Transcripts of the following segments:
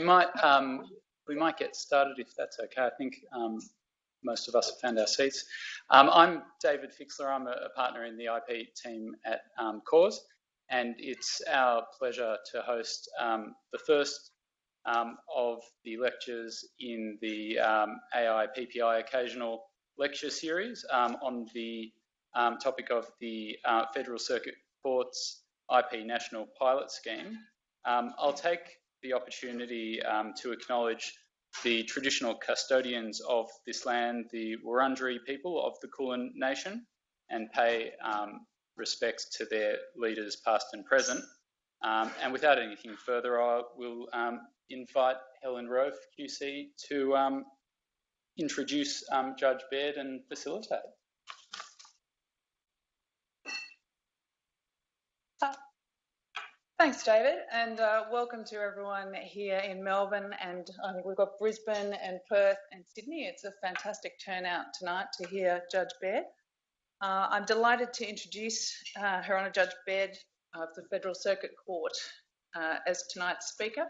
We might get started if that's okay. I think most of us have found our seats. I'm David Fixler. I'm a partner in the IP team at Cause, and it's our pleasure to host the first of the lectures in the AIPPI occasional lecture series on the topic of the Federal Circuit Court's IP National Pilot Scheme. I'll take the opportunity to acknowledge the traditional custodians of this land, the Wurundjeri people of the Kulin Nation, and pay respects to their leaders past and present. And without anything further, I will invite Helen Rove, QC, to introduce Judge Baird and facilitate. Thanks, David, and welcome to everyone here in Melbourne, and I think we've got Brisbane and Perth and Sydney. It's a fantastic turnout tonight to hear Judge Baird. I'm delighted to introduce Her Honour Judge Baird of the Federal Circuit Court as tonight's speaker.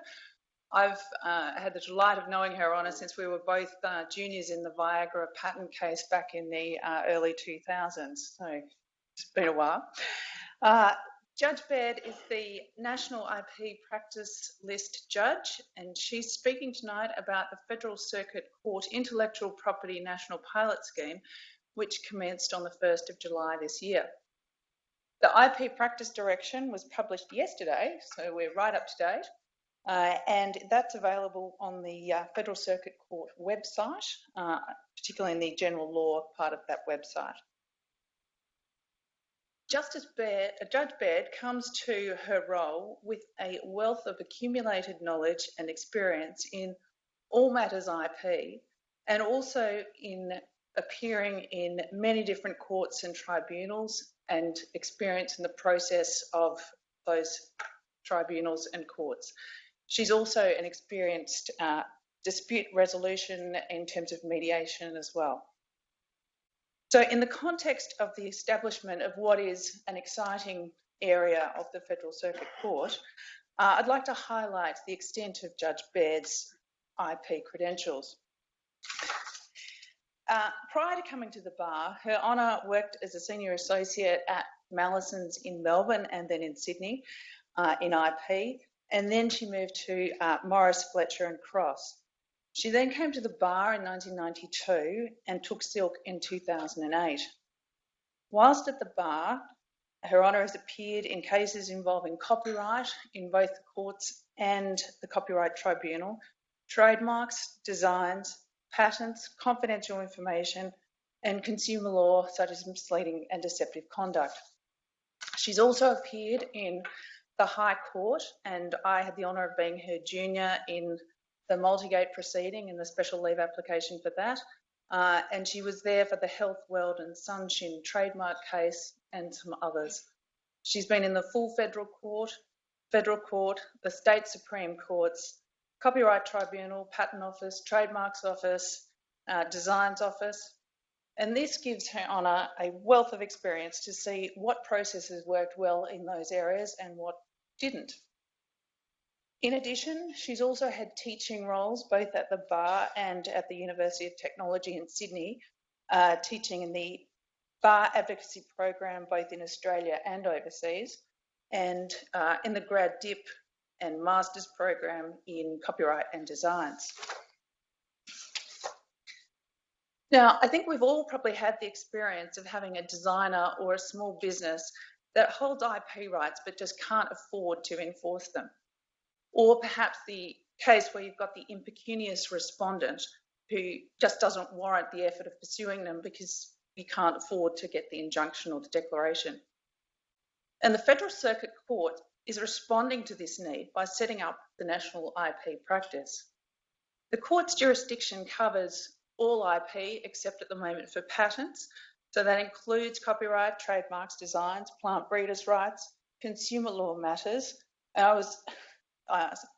I've had the delight of knowing Her Honour since we were both juniors in the Viagra patent case back in the early 2000s, so it's been a while. Judge Baird is the National IP Practice List Judge, and she's speaking tonight about the Federal Circuit Court Intellectual Property National Pilot Scheme, which commenced on the 1st of July this year. The IP Practice Direction was published yesterday, so we're right up to date, and that's available on the Federal Circuit Court website, particularly in the general law part of that website. Judge Baird comes to her role with a wealth of accumulated knowledge and experience in all matters IP, and also in appearing in many different courts and tribunals, and experience in the process of those tribunals and courts. She's also an experienced dispute resolution in terms of mediation as well. So in the context of the establishment of what is an exciting area of the Federal Circuit Court, I'd like to highlight the extent of Judge Baird's IP credentials. Prior to coming to the bar, Her Honour worked as a senior associate at Mallisons in Melbourne and then in Sydney in IP, and then she moved to Morris, Fletcher and Cross. She then came to the bar in 1992 and took silk in 2008. Whilst at the bar, Her Honour has appeared in cases involving copyright in both the courts and the Copyright Tribunal, trademarks, designs, patents, confidential information, and consumer law such as misleading and deceptive conduct. She's also appeared in the High Court, and I had the honour of being her junior in the multi-gate proceeding and the special leave application for that. And she was there for the Health, World and Sunshine trademark case and some others. She's been in the full Federal Court, the State Supreme Courts, Copyright Tribunal, Patent Office, Trademarks Office, Designs Office. And this gives Her Honour a wealth of experience to see what processes worked well in those areas and what didn't. In addition, she's also had teaching roles both at the bar and at the University of Technology in Sydney, teaching in the bar advocacy program both in Australia and overseas, and in the grad dip and master's program in copyright and designs. Now, I think we've all probably had the experience of having a designer or a small business that holds IP rights but just can't afford to enforce them. Or perhaps the case where you've got the impecunious respondent who just doesn't warrant the effort of pursuing them because you can't afford to get the injunction or the declaration. And the Federal Circuit Court is responding to this need by setting up the National IP Practice. The court's jurisdiction covers all IP except at the moment for patents, so that includes copyright, trademarks, designs, plant breeders' rights, consumer law matters. And I was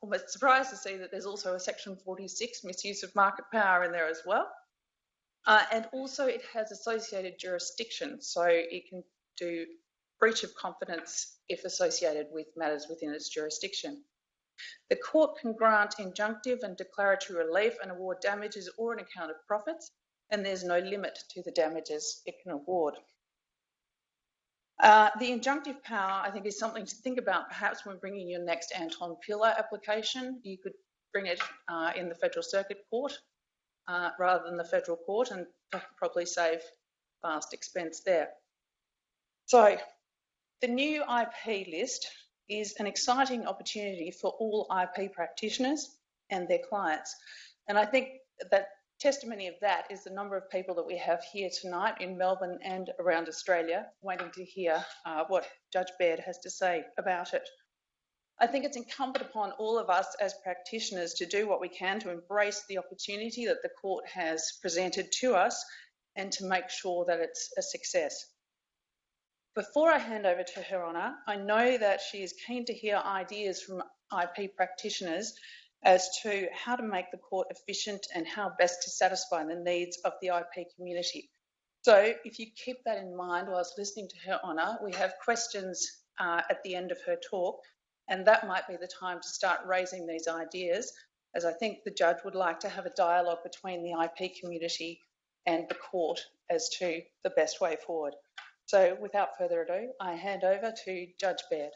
almost surprised to see that there's also a Section 46 misuse of market power in there as well. And also it has associated jurisdiction, so it can do breach of confidence if associated with matters within its jurisdiction. The court can grant injunctive and declaratory relief and award damages or an account of profits, and there's no limit to the damages it can award. The injunctive power, I think, is something to think about perhaps when bringing your next Anton Pillar application. You could bring it in the Federal Circuit Court rather than the Federal Court, and probably save vast expense there. So the new IP list is an exciting opportunity for all IP practitioners and their clients. And I think that testimony of that is the number of people that we have here tonight in Melbourne and around Australia waiting to hear what Judge Baird has to say about it. I think it's incumbent upon all of us as practitioners to do what we can to embrace the opportunity that the court has presented to us and to make sure that it's a success. Before I hand over to Her Honour, I know that she is keen to hear ideas from IP practitioners as to how to make the court efficient and how best to satisfy the needs of the IP community. So if you keep that in mind whilst listening to Her Honour, we have questions at the end of her talk, and that might be the time to start raising these ideas, as I think the judge would like to have a dialogue between the IP community and the court as to the best way forward. So without further ado, I hand over to Judge Baird.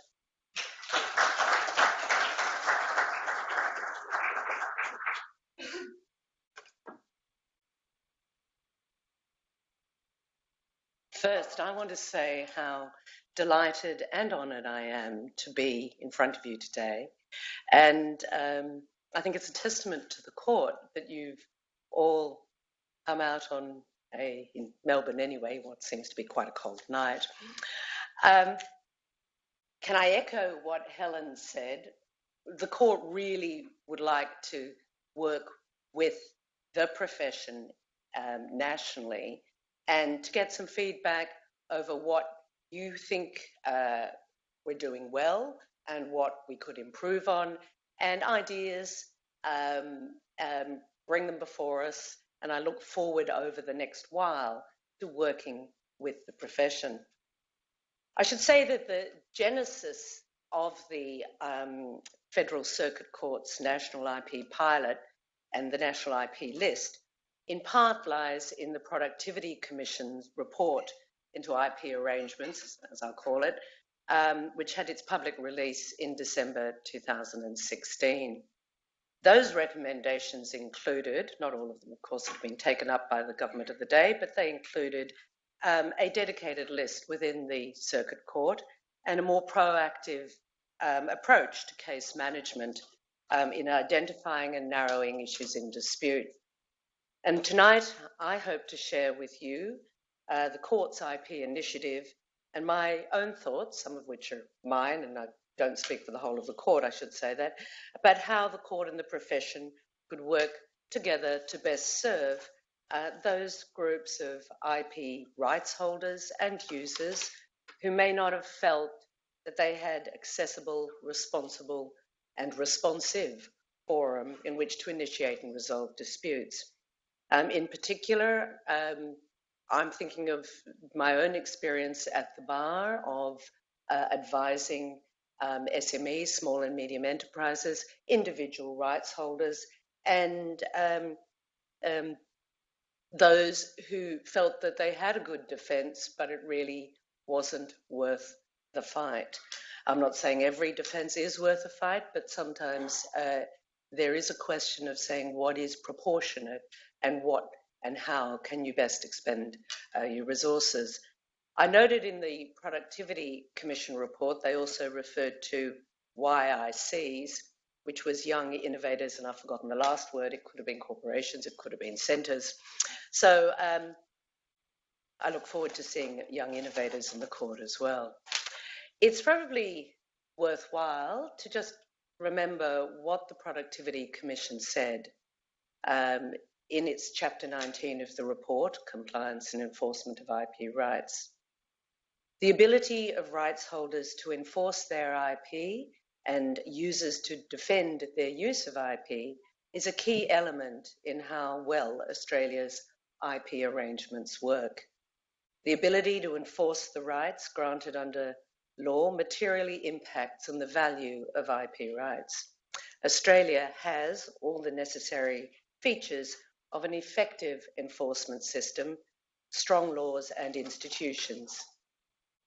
First, I want to say how delighted and honoured I am to be in front of you today. And I think it's a testament to the court that you've all come out on in Melbourne anyway, what seems to be quite a cold night. Can I echo what Helen said? The court really would like to work with the profession nationally and to get some feedback over what you think we're doing well and what we could improve on, and ideas, bring them before us, and I look forward over the next while to working with the profession. I should say that the genesis of the Federal Circuit Court's National IP Pilot and the National IP List in part lies in the Productivity Commission's report into IP arrangements, as I'll call it, which had its public release in December 2016. Those recommendations included, not all of them of course have been taken up by the government of the day, but they included a dedicated list within the Circuit Court and a more proactive approach to case management in identifying and narrowing issues in dispute. And tonight, I hope to share with you the court's IP initiative and my own thoughts, some of which are mine, and I don't speak for the whole of the court, I should say that, about how the court and the profession could work together to best serve those groups of IP rights holders and users who may not have felt that they had accessible, responsible, and responsive forum in which to initiate and resolve disputes. In particular, I'm thinking of my own experience at the bar of advising SMEs, small and medium enterprises, individual rights holders, and those who felt that they had a good defence, but it really wasn't worth the fight. I'm not saying every defence is worth a fight, but sometimes there is a question of saying what is proportionate and what and how can you best expend your resources. I noted in the Productivity Commission report, they also referred to YICs, which was Young Innovators, and I've forgotten the last word. It could have been corporations, it could have been centres. So I look forward to seeing young innovators in the court as well. It's probably worthwhile to just remember what the Productivity Commission said in its Chapter 19 of the report, Compliance and Enforcement of IP Rights. The ability of rights holders to enforce their IP and users to defend their use of IP is a key element in how well Australia's IP arrangements work. The ability to enforce the rights granted under law materially impacts on the value of IP rights. Australia has all the necessary features of an effective enforcement system, strong laws and institutions.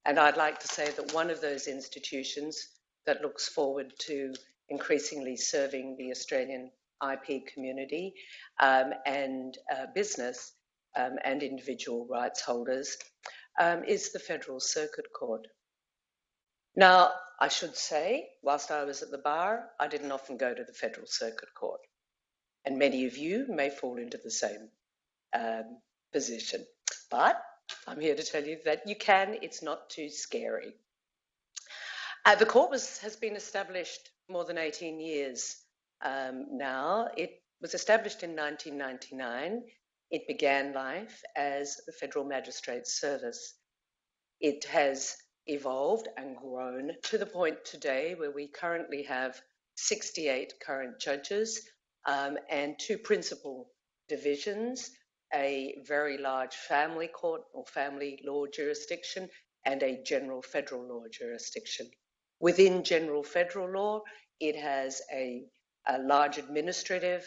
And I'd like to say that one of those institutions that looks forward to increasingly serving the Australian IP community and business and individual rights holders is the Federal Circuit Court. Now, I should say, whilst I was at the bar, I didn't often go to the Federal Circuit Court, and many of you may fall into the same position. But I'm here to tell you that you can, it's not too scary. The court has been established more than 18 years now. It was established in 1999. It began life as the Federal Magistrates Service. It has evolved and grown to the point today where we currently have 68 current judges and 2 principal divisions, a very large family court or family law jurisdiction and a general federal law jurisdiction. Within general federal law, it has a large administrative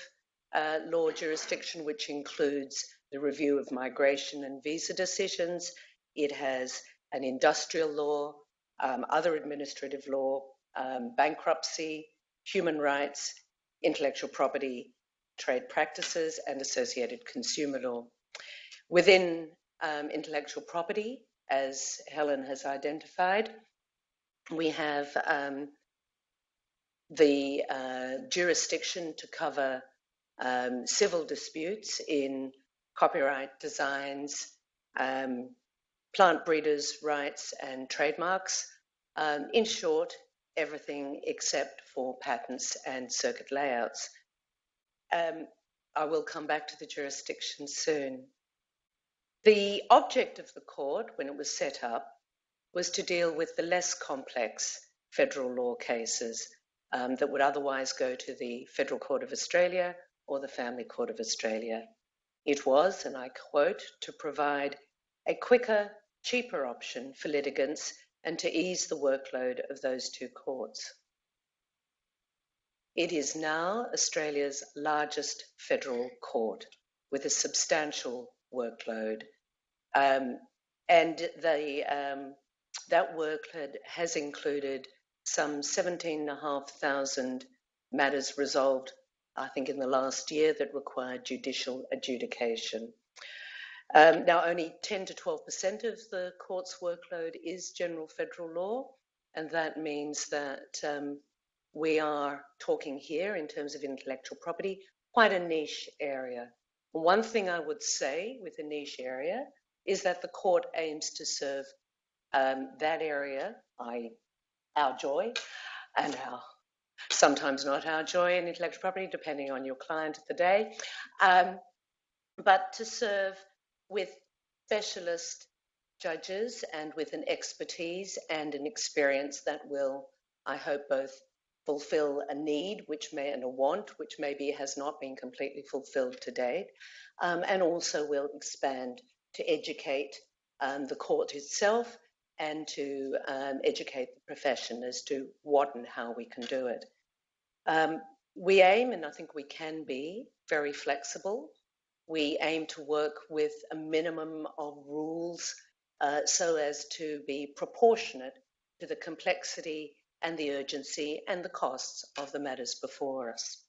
law jurisdiction, which includes the review of migration and visa decisions. It has an industrial law, other administrative law, bankruptcy, human rights, intellectual property, trade practices, and associated consumer law. Within intellectual property, as Helen has identified, we have the jurisdiction to cover civil disputes in copyright, designs, plant breeders' rights and trademarks. In short, everything except for patents and circuit layouts. I will come back to the jurisdiction soon. The object of the court, when it was set up, was to deal with the less complex federal law cases that would otherwise go to the Federal Court of Australia or the Family Court of Australia. It was, and I quote, to provide a quicker, cheaper option for litigants and to ease the workload of those 2 courts. It is now Australia's largest federal court with a substantial workload. And that workload has included some 17,500 matters resolved, I think, in the last year that required judicial adjudication. Now, only 10 to 12% of the court's workload is general federal law, and that means that we are talking here in terms of intellectual property, quite a niche area. One thing I would say with a niche area is that the court aims to serve that area, our joy, and our sometimes not our joy in intellectual property, depending on your client of the day, but to serve with specialist judges and with an expertise and an experience that will, I hope, both fulfill a need and a want which maybe has not been completely fulfilled to date, and also will expand to educate the court itself and to educate the profession as to what and how we can do it. We aim, and I think we can be, very flexible. We aim to work with a minimum of rules so as to be proportionate to the complexity and the urgency and the costs of the matters before us.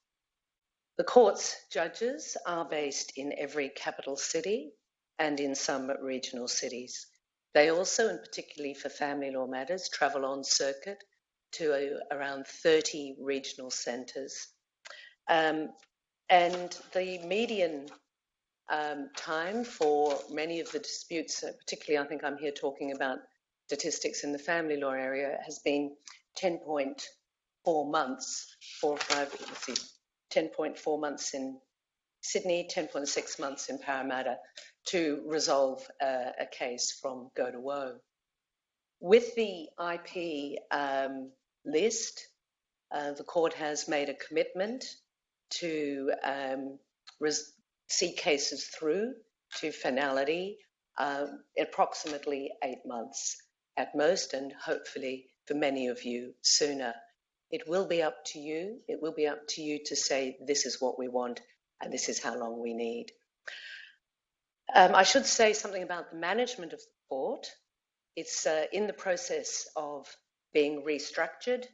The court's judges are based in every capital city and in some regional cities. They also, and particularly for family law matters, travel on circuit to around 30 regional centres. And the median time for many of the disputes, particularly I think I'm here talking about statistics in the family law area, has been 10.4 months, 10.4 months in Sydney, 10.6 months in Parramatta to resolve a case from go to woe. With the IP list, the court has made a commitment to see cases through to finality, approximately 8 months at most, and hopefully for many of you sooner. It will be up to you. It will be up to you to say, this is what we want and this is how long we need. I should say something about the management of the court. It's in the process of being restructured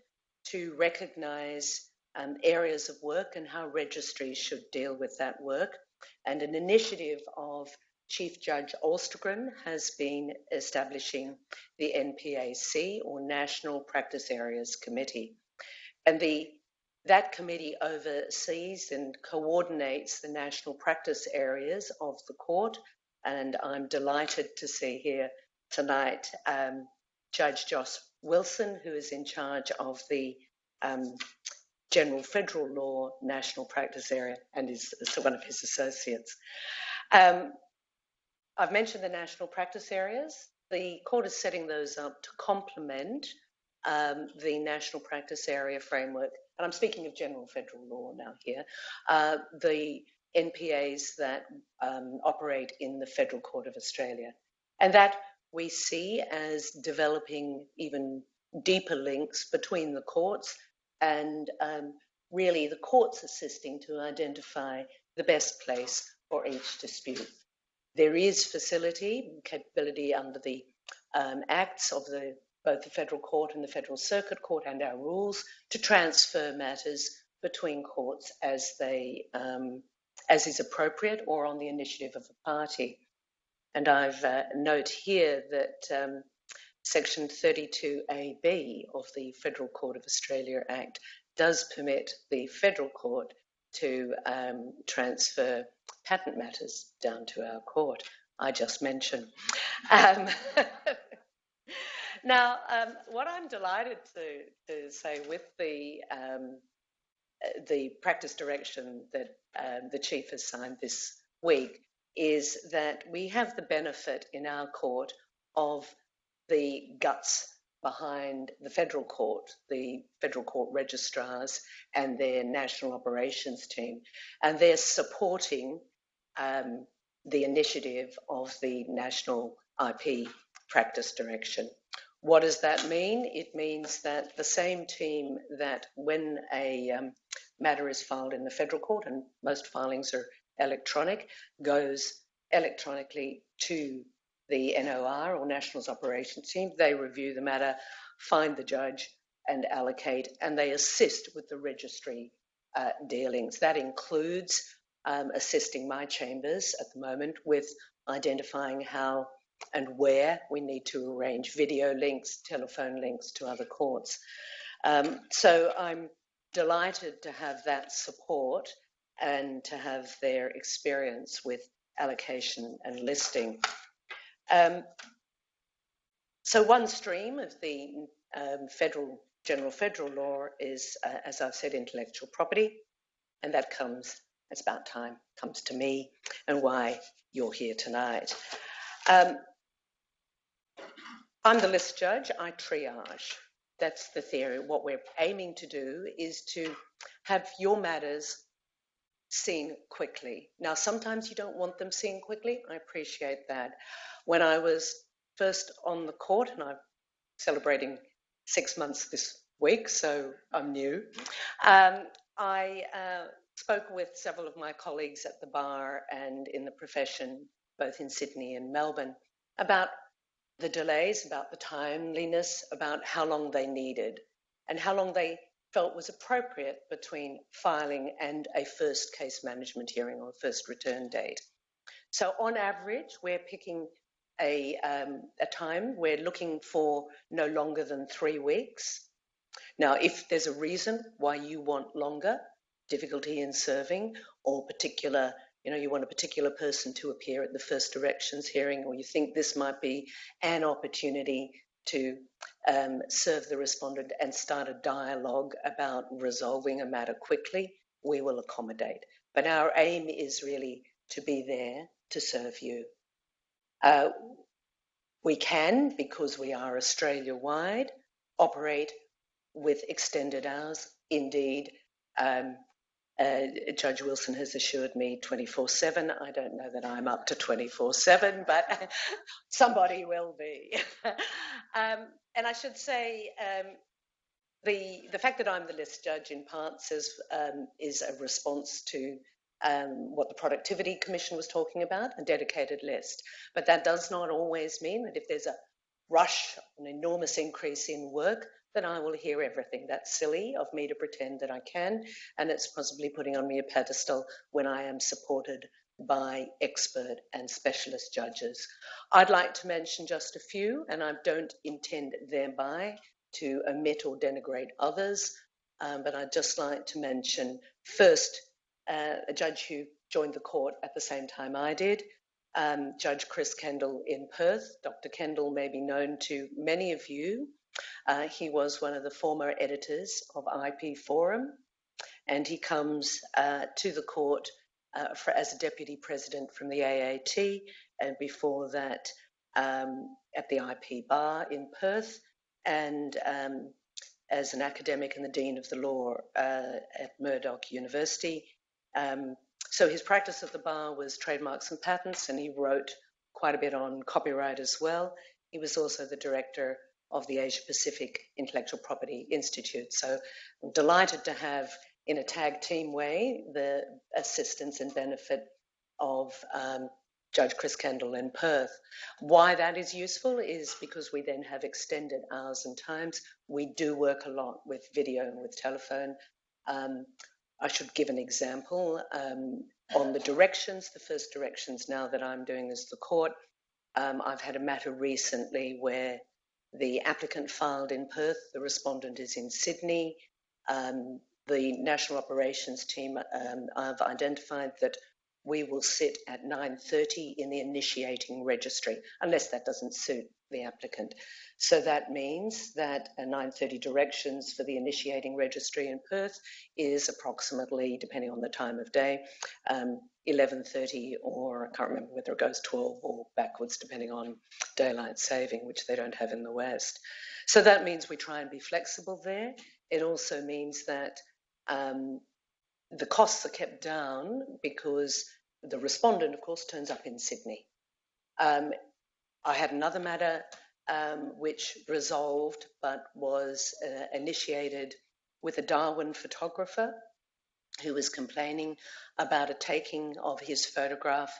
to recognise areas of work and how registries should deal with that work. And an initiative of Chief Judge Alstergren has been establishing the NPAC, or National Practice Areas Committee. And that committee oversees and coordinates the national practice areas of the court. And I'm delighted to see here tonight Judge Josh Wilson, who is in charge of the General Federal Law National Practice Area, and is one of his associates. I've mentioned the national practice areas. The court is setting those up to complement the national practice area framework, and I'm speaking of general federal law now here, the NPAs that operate in the Federal Court of Australia. And that we see as developing even deeper links between the courts and really the courts assisting to identify the best place for each dispute. There is facility, capability under the acts of both the Federal Court and the Federal Circuit Court and our rules to transfer matters between courts as is appropriate or on the initiative of a party. And I've note here that Section 32AB of the Federal Court of Australia Act does permit the Federal Court to transfer patent matters down to our court, I just mentioned. Now, what I'm delighted to say with the practice direction that the Chief has signed this week is that we have the benefit in our court of the guts behind the Federal Court, the Federal Court registrars and their national operations team, and they're supporting the initiative of the National IP Practice Direction. What does that mean? It means that the same team that when a matter is filed in the Federal Court, and most filings are electronic, goes electronically to the NOR, or Nationals Operations Team. They review the matter, find the judge and allocate, and they assist with the registry dealings. That includes assisting my chambers at the moment with identifying how and where we need to arrange video links, telephone links to other courts. So I'm delighted to have that support and to have their experience with allocation and listing. So one stream of the general federal law is, as I've said, intellectual property, and that it's about time, comes to me and why you're here tonight. I'm the list judge, I triage. That's the theory. What we're aiming to do is to have your matters seen quickly. Now, sometimes you don't want them seen quickly. I appreciate that. When I was first on the court, and I'm celebrating 6 months this week, so I'm new, I spoke with several of my colleagues at the bar and in the profession, both in Sydney and Melbourne, about the delays, about the timeliness, about how long they needed and how long they felt was appropriate between filing and a first case management hearing or first return date. So on average, we're picking a time, we're looking for no longer than 3 weeks. Now, if there's a reason why you want longer, difficulty in serving, or particular, you want a particular person to appear at the first directions hearing, or you think this might be an opportunity to serve the respondent and start a dialogue about resolving a matter quickly, we will accommodate. But our aim is really to be there to serve you. We can, because we are Australia-wide, operate with extended hours. Indeed, Judge Wilson has assured me 24/7. I don't know that I'm up to 24/7, but somebody will be. And I should say, The fact that I'm the list judge in parts is a response to what the Productivity Commission was talking about, a dedicated list. But that does not always mean that if there's a rush, an enormous increase in work, then I will hear everything. That's silly of me to pretend that I can, and it's possibly putting on me a pedestal when I am supported by expert and specialist judges. I'd like to mention just a few, and I don't intend thereby to omit or denigrate others, but I'd just like to mention first a judge who joined the court at the same time I did, Judge Chris Kendall in Perth. Dr. Kendall may be known to many of you. He was one of the former editors of AIPPI Forum, and he comes to the court as a deputy president from the AAT, and before that at the IP Bar in Perth, and as an academic and the Dean of the Law at Murdoch University. So his practice at the bar was trademarks and patents, and he wrote quite a bit on copyright as well. He was also the director of the Asia Pacific Intellectual Property Institute. So I'm delighted to have, in a tag team way, the assistance and benefit of Judge Chris Kendall in Perth. Why that is useful is because we then have extended hours and times. We do work a lot with video and with telephone. I should give an example on the directions, the first directions now that I'm doing as the court. I've had a matter recently where the applicant filed in Perth, the respondent is in Sydney. The National Operations team, I've identified that we will sit at 9:30 in the initiating registry, unless that doesn't suit the applicant. So that means that 9:30 directions for the initiating registry in Perth is approximately, depending on the time of day, 11:30, or I can't remember whether it goes 12 or backwards, depending on daylight saving, which they don't have in the West. So that means we try and be flexible there. It also means that the costs are kept down because the respondent, of course, turns up in Sydney. I had another matter which resolved but was initiated with a Darwin photographer who was complaining about a taking of his photograph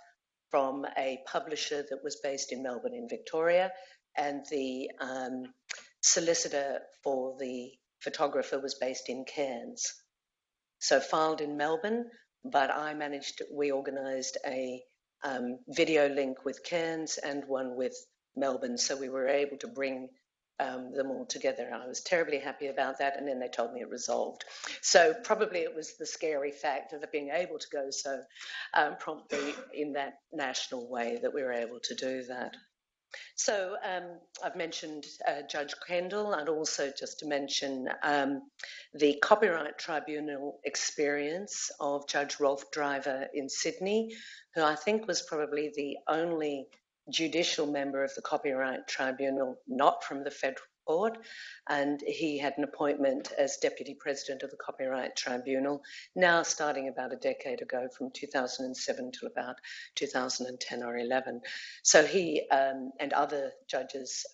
from a publisher that was based in Melbourne in Victoria, and the solicitor for the photographer was based in Cairns. So filed in Melbourne, but we organised a video link with Cairns and one with Melbourne, so we were able to bring them all together. I was terribly happy about that, and then they told me it resolved. So probably it was the scary fact of being able to go so promptly in that national way that we were able to do that. So I've mentioned Judge Kendall, and also just to mention the Copyright Tribunal experience of Judge Rolf Driver in Sydney, who I think was probably the only judicial member of the Copyright Tribunal not from the Federal Court, and he had an appointment as Deputy President of the Copyright Tribunal, now starting about a decade ago, from 2007 till about 2010 or 11. So he and other judges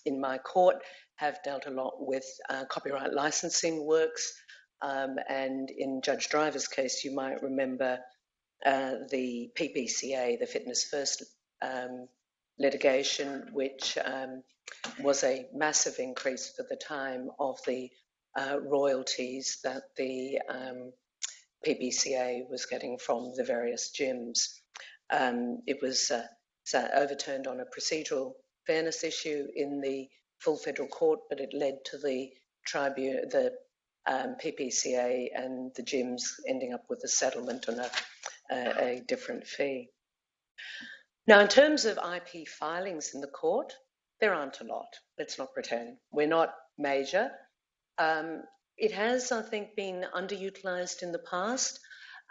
in my court have dealt a lot with copyright licensing works, and in Judge Driver's case, you might remember the PPCA, the Fitness First litigation, which was a massive increase for the time of the royalties that the PPCA was getting from the various gyms. It was overturned on a procedural fairness issue in the full federal court, but it led to the PPCA and the gyms ending up with a settlement on a different fee. Now, in terms of IP filings in the court, there aren't a lot. Let's not pretend. We're not major. It has, I think, been underutilised in the past.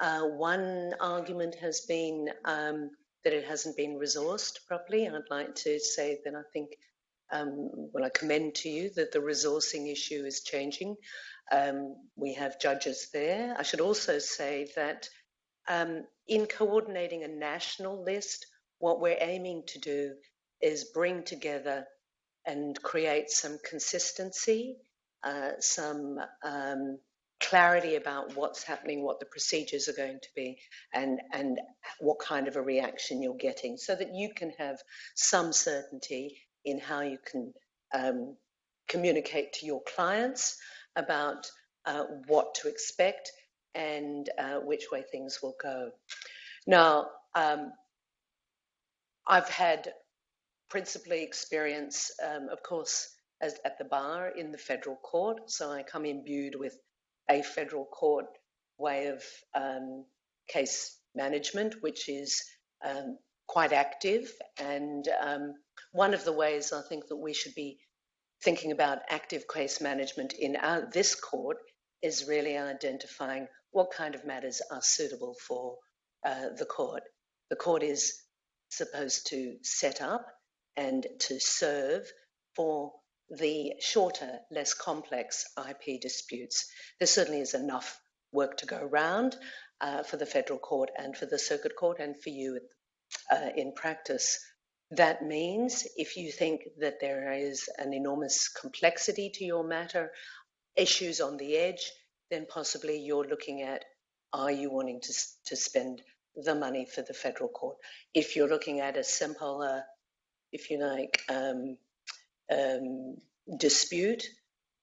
One argument has been that it hasn't been resourced properly. I'd like to say that I think, well, I commend to you that the resourcing issue is changing. We have judges there. I should also say that in coordinating a national list, what we're aiming to do is bring together and create some consistency some clarity about what's happening, what the procedures are going to be, and what kind of a reaction you're getting, so that you can have some certainty in how you can communicate to your clients about what to expect and which way things will go. Now, I've had principally experience, of course, at the bar in the federal court, so I come imbued with a federal court way of case management, which is quite active. And one of the ways I think that we should be thinking about active case management in this court is really identifying what kind of matters are suitable for the court. The court is supposed to set up and to serve for the shorter, less complex IP disputes. There certainly is enough work to go around for the federal court and for the circuit court and for you in practice. That means if you think that there is an enormous complexity to your matter, issues on the edge, then possibly you're looking at, are you wanting to spend the money for the federal court? If you're looking at a simple, if you like, dispute,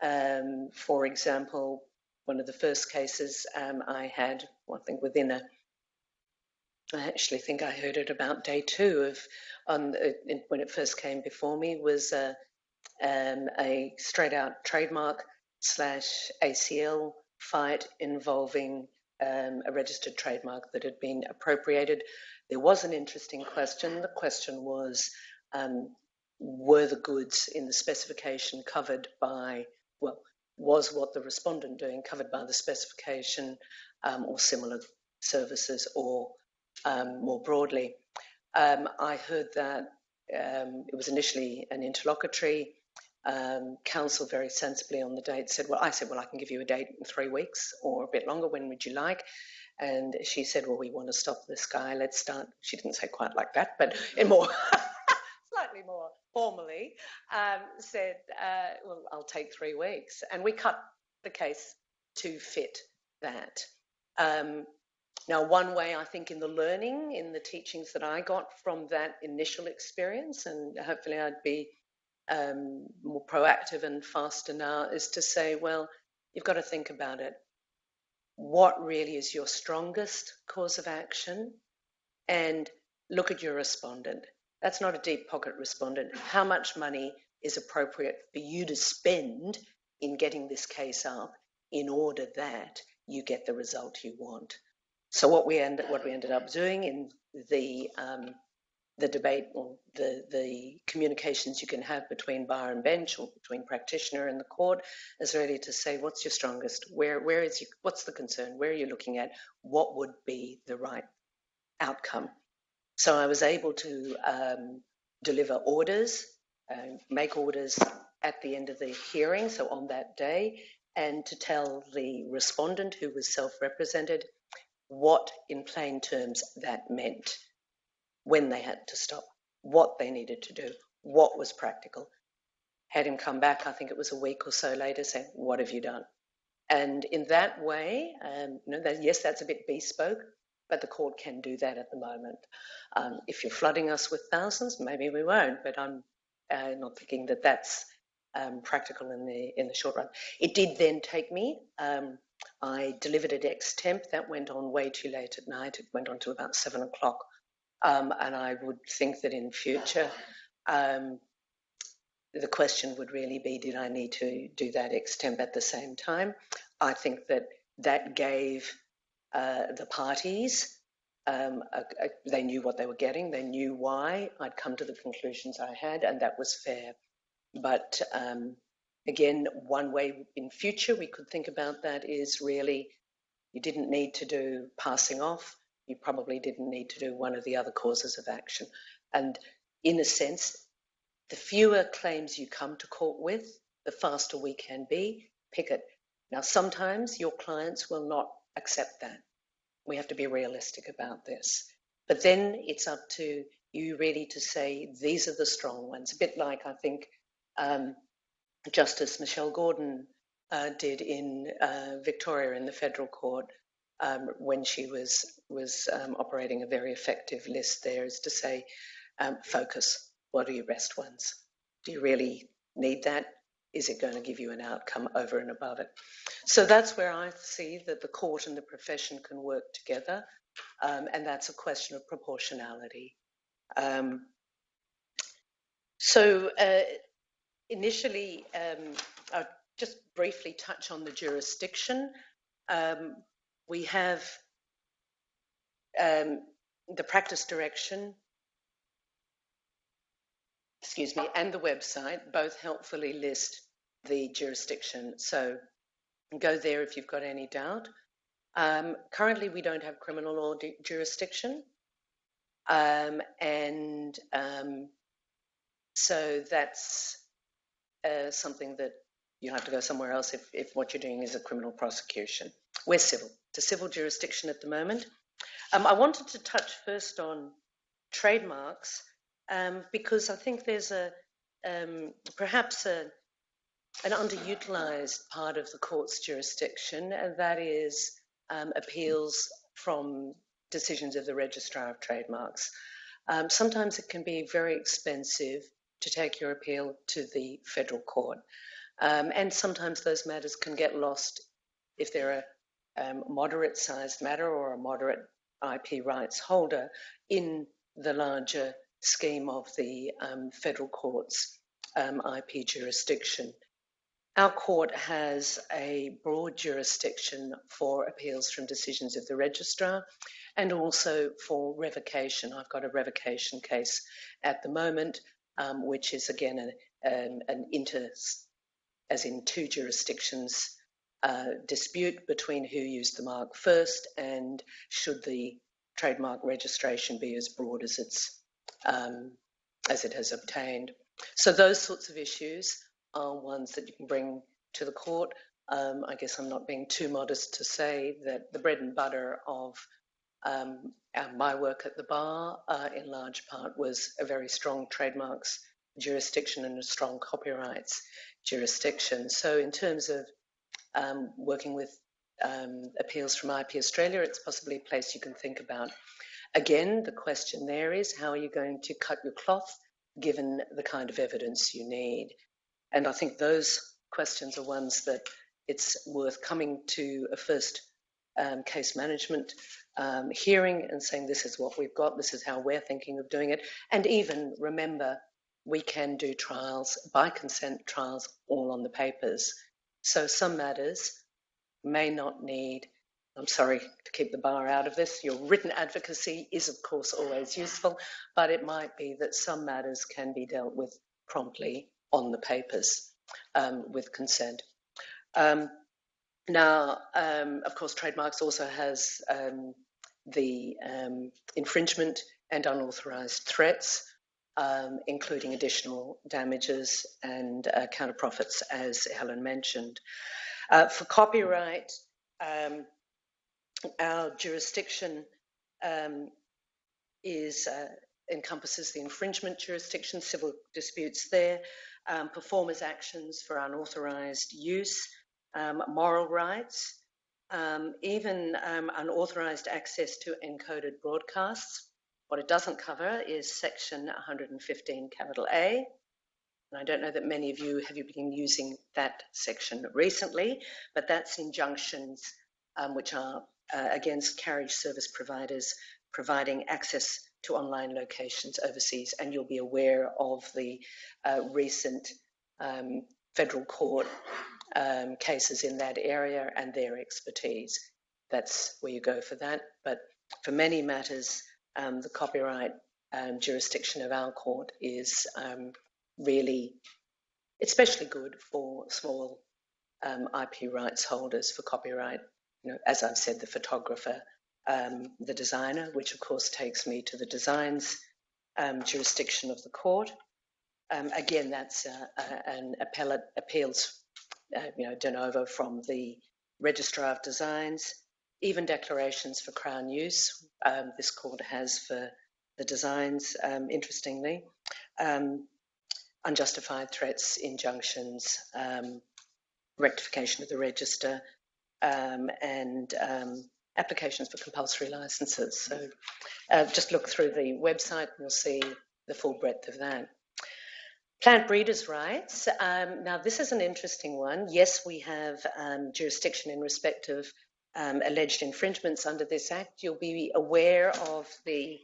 for example, one of the first cases I had, I think I actually think I heard it about day 2 of when it first came before me, was a straight out trademark / ACL fight involving a registered trademark that had been appropriated. There was an interesting question. The question was, were the goods in the specification covered by, well, was what the respondent doing covered by the specification or similar services, or more broadly? I heard that it was initially an interlocutory. Counsel very sensibly on the date said, well, I can give you a date in 3 weeks or a bit longer. When would you like? And she said, well, we want to stop this guy. Let's start. She didn't say quite like that, but in more slightly more formally said, well, I'll take 3 weeks. And we cut the case to fit that. Now, one way I think in the learning, in the teachings that I got from that initial experience, and hopefully I'd be more proactive and faster now, is to say, well, you've got to think about it. What really is your strongest cause of action? And look at your respondent. That's not a deep pocket respondent. How much money is appropriate for you to spend in getting this case up in order that you get the result you want? So what we ended up doing in the debate, or the communications you can have between bar and bench, or between practitioner and the court, is really to say, what's your strongest? What's the concern? Where are you looking at? What would be the right outcome? So I was able to deliver orders, make orders at the end of the hearing, so on that day, and to tell the respondent, who was self-represented, what in plain terms that meant, when they had to stop, what they needed to do, what was practical. Had him come back, I think it was a week or so later, saying, what have you done? And in that way, yes, that's a bit bespoke, but the court can do that at the moment. If you're flooding us with thousands, maybe we won't, but I'm not thinking that that's practical in the short run. It did then take me, I delivered it ex temp. That went on way too late at night. It went on to about 7 o'clock. And I would think that in future, the question would really be, did I need to do that ex temp at the same time? I think that gave the parties, they knew what they were getting. They knew why I'd come to the conclusions I had, and that was fair. But again, one way in future we could think about that is really, you didn't need to do passing off. You probably didn't need to do one of the other causes of action. And in a sense, the fewer claims you come to court with, the faster we can be. Pick it. Now, sometimes your clients will not accept that. We have to be realistic about this. But then it's up to you really to say, these are the strong ones. A bit like, I think, Justice Michelle Gordon did in Victoria in the federal court when she was operating a very effective list there, is to say, focus. What are your best ones? Do you really need that? Is it going to give you an outcome over and above it? So that's where I see that the court and the profession can work together, and that's a question of proportionality. So initially, I'll just briefly touch on the jurisdiction. We have the practice direction, and the website both helpfully list the jurisdiction. So go there if you've got any doubt. Currently, we don't have criminal law jurisdiction. So that's something that you'll have to go somewhere else if what you're doing is a criminal prosecution. We're civil. It's a civil jurisdiction at the moment. I wanted to touch first on trademarks because I think there's perhaps an underutilised part of the court's jurisdiction, and that is appeals from decisions of the Registrar of Trademarks. Sometimes it can be very expensive to take your appeal to the federal court, and sometimes those matters can get lost if they're a moderate-sized matter or a moderate IP rights holder in the larger scheme of the federal court's IP jurisdiction. Our court has a broad jurisdiction for appeals from decisions of the registrar and also for revocation. I've got a revocation case at the moment, which is again as in two jurisdictions dispute between who used the mark first and should the trademark registration be as broad as it has obtained. So those sorts of issues are ones that you can bring to the court. I guess I'm not being too modest to say that the bread and butter of my work at the bar, in large part, was a very strong trademarks jurisdiction and a strong copyrights jurisdiction. So in terms of working with appeals from IP Australia, it's possibly a place you can think about. Again, the question there is, how are you going to cut your cloth given the kind of evidence you need? And I think those questions are ones that it's worth coming to a first case management hearing and saying, this is what we've got, this is how we're thinking of doing it. And even remember, we can do trials, by consent trials, all on the papers. So some matters may not need, I'm sorry to keep the bar out of this, your written advocacy is of course always useful, but it might be that some matters can be dealt with promptly on the papers with consent. Now, of course, trademarks also has the infringement and unauthorised threats, including additional damages and counter profits, as Helen mentioned. For copyright, our jurisdiction encompasses the infringement jurisdiction, civil disputes there, performers' actions for unauthorised use, moral rights, even unauthorised access to encoded broadcasts. What it doesn't cover is section 115 capital A. And I don't know that many of you have been using that section recently, but that's injunctions which are against carriage service providers providing access to online locations overseas. And you'll be aware of the recent federal court cases in that area and their expertise. That's where you go for that. But for many matters, the copyright jurisdiction of our court is really especially good for small IP rights holders for copyright. You know, as I've said, the photographer, the designer, which of course takes me to the designs jurisdiction of the court. Again, that's an appeals, de novo from the Registrar of Designs, even declarations for Crown use. This court has for the designs, interestingly. Unjustified threats, injunctions, rectification of the register, and applications for compulsory licences. So just look through the website and you'll see the full breadth of that. Plant breeders' rights. Now, this is an interesting one. Yes, we have jurisdiction in respect of alleged infringements under this Act. You'll be aware of the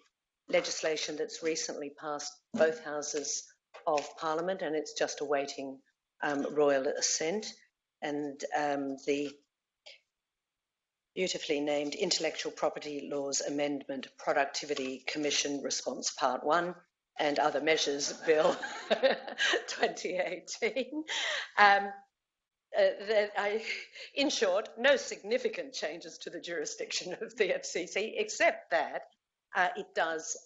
legislation that's recently passed both houses of Parliament, and it's just awaiting royal assent. And the beautifully named Intellectual Property Laws Amendment Productivity Commission Response Part 1 and Other Measures Bill 2018. In short, no significant changes to the jurisdiction of the FCC, except that it does,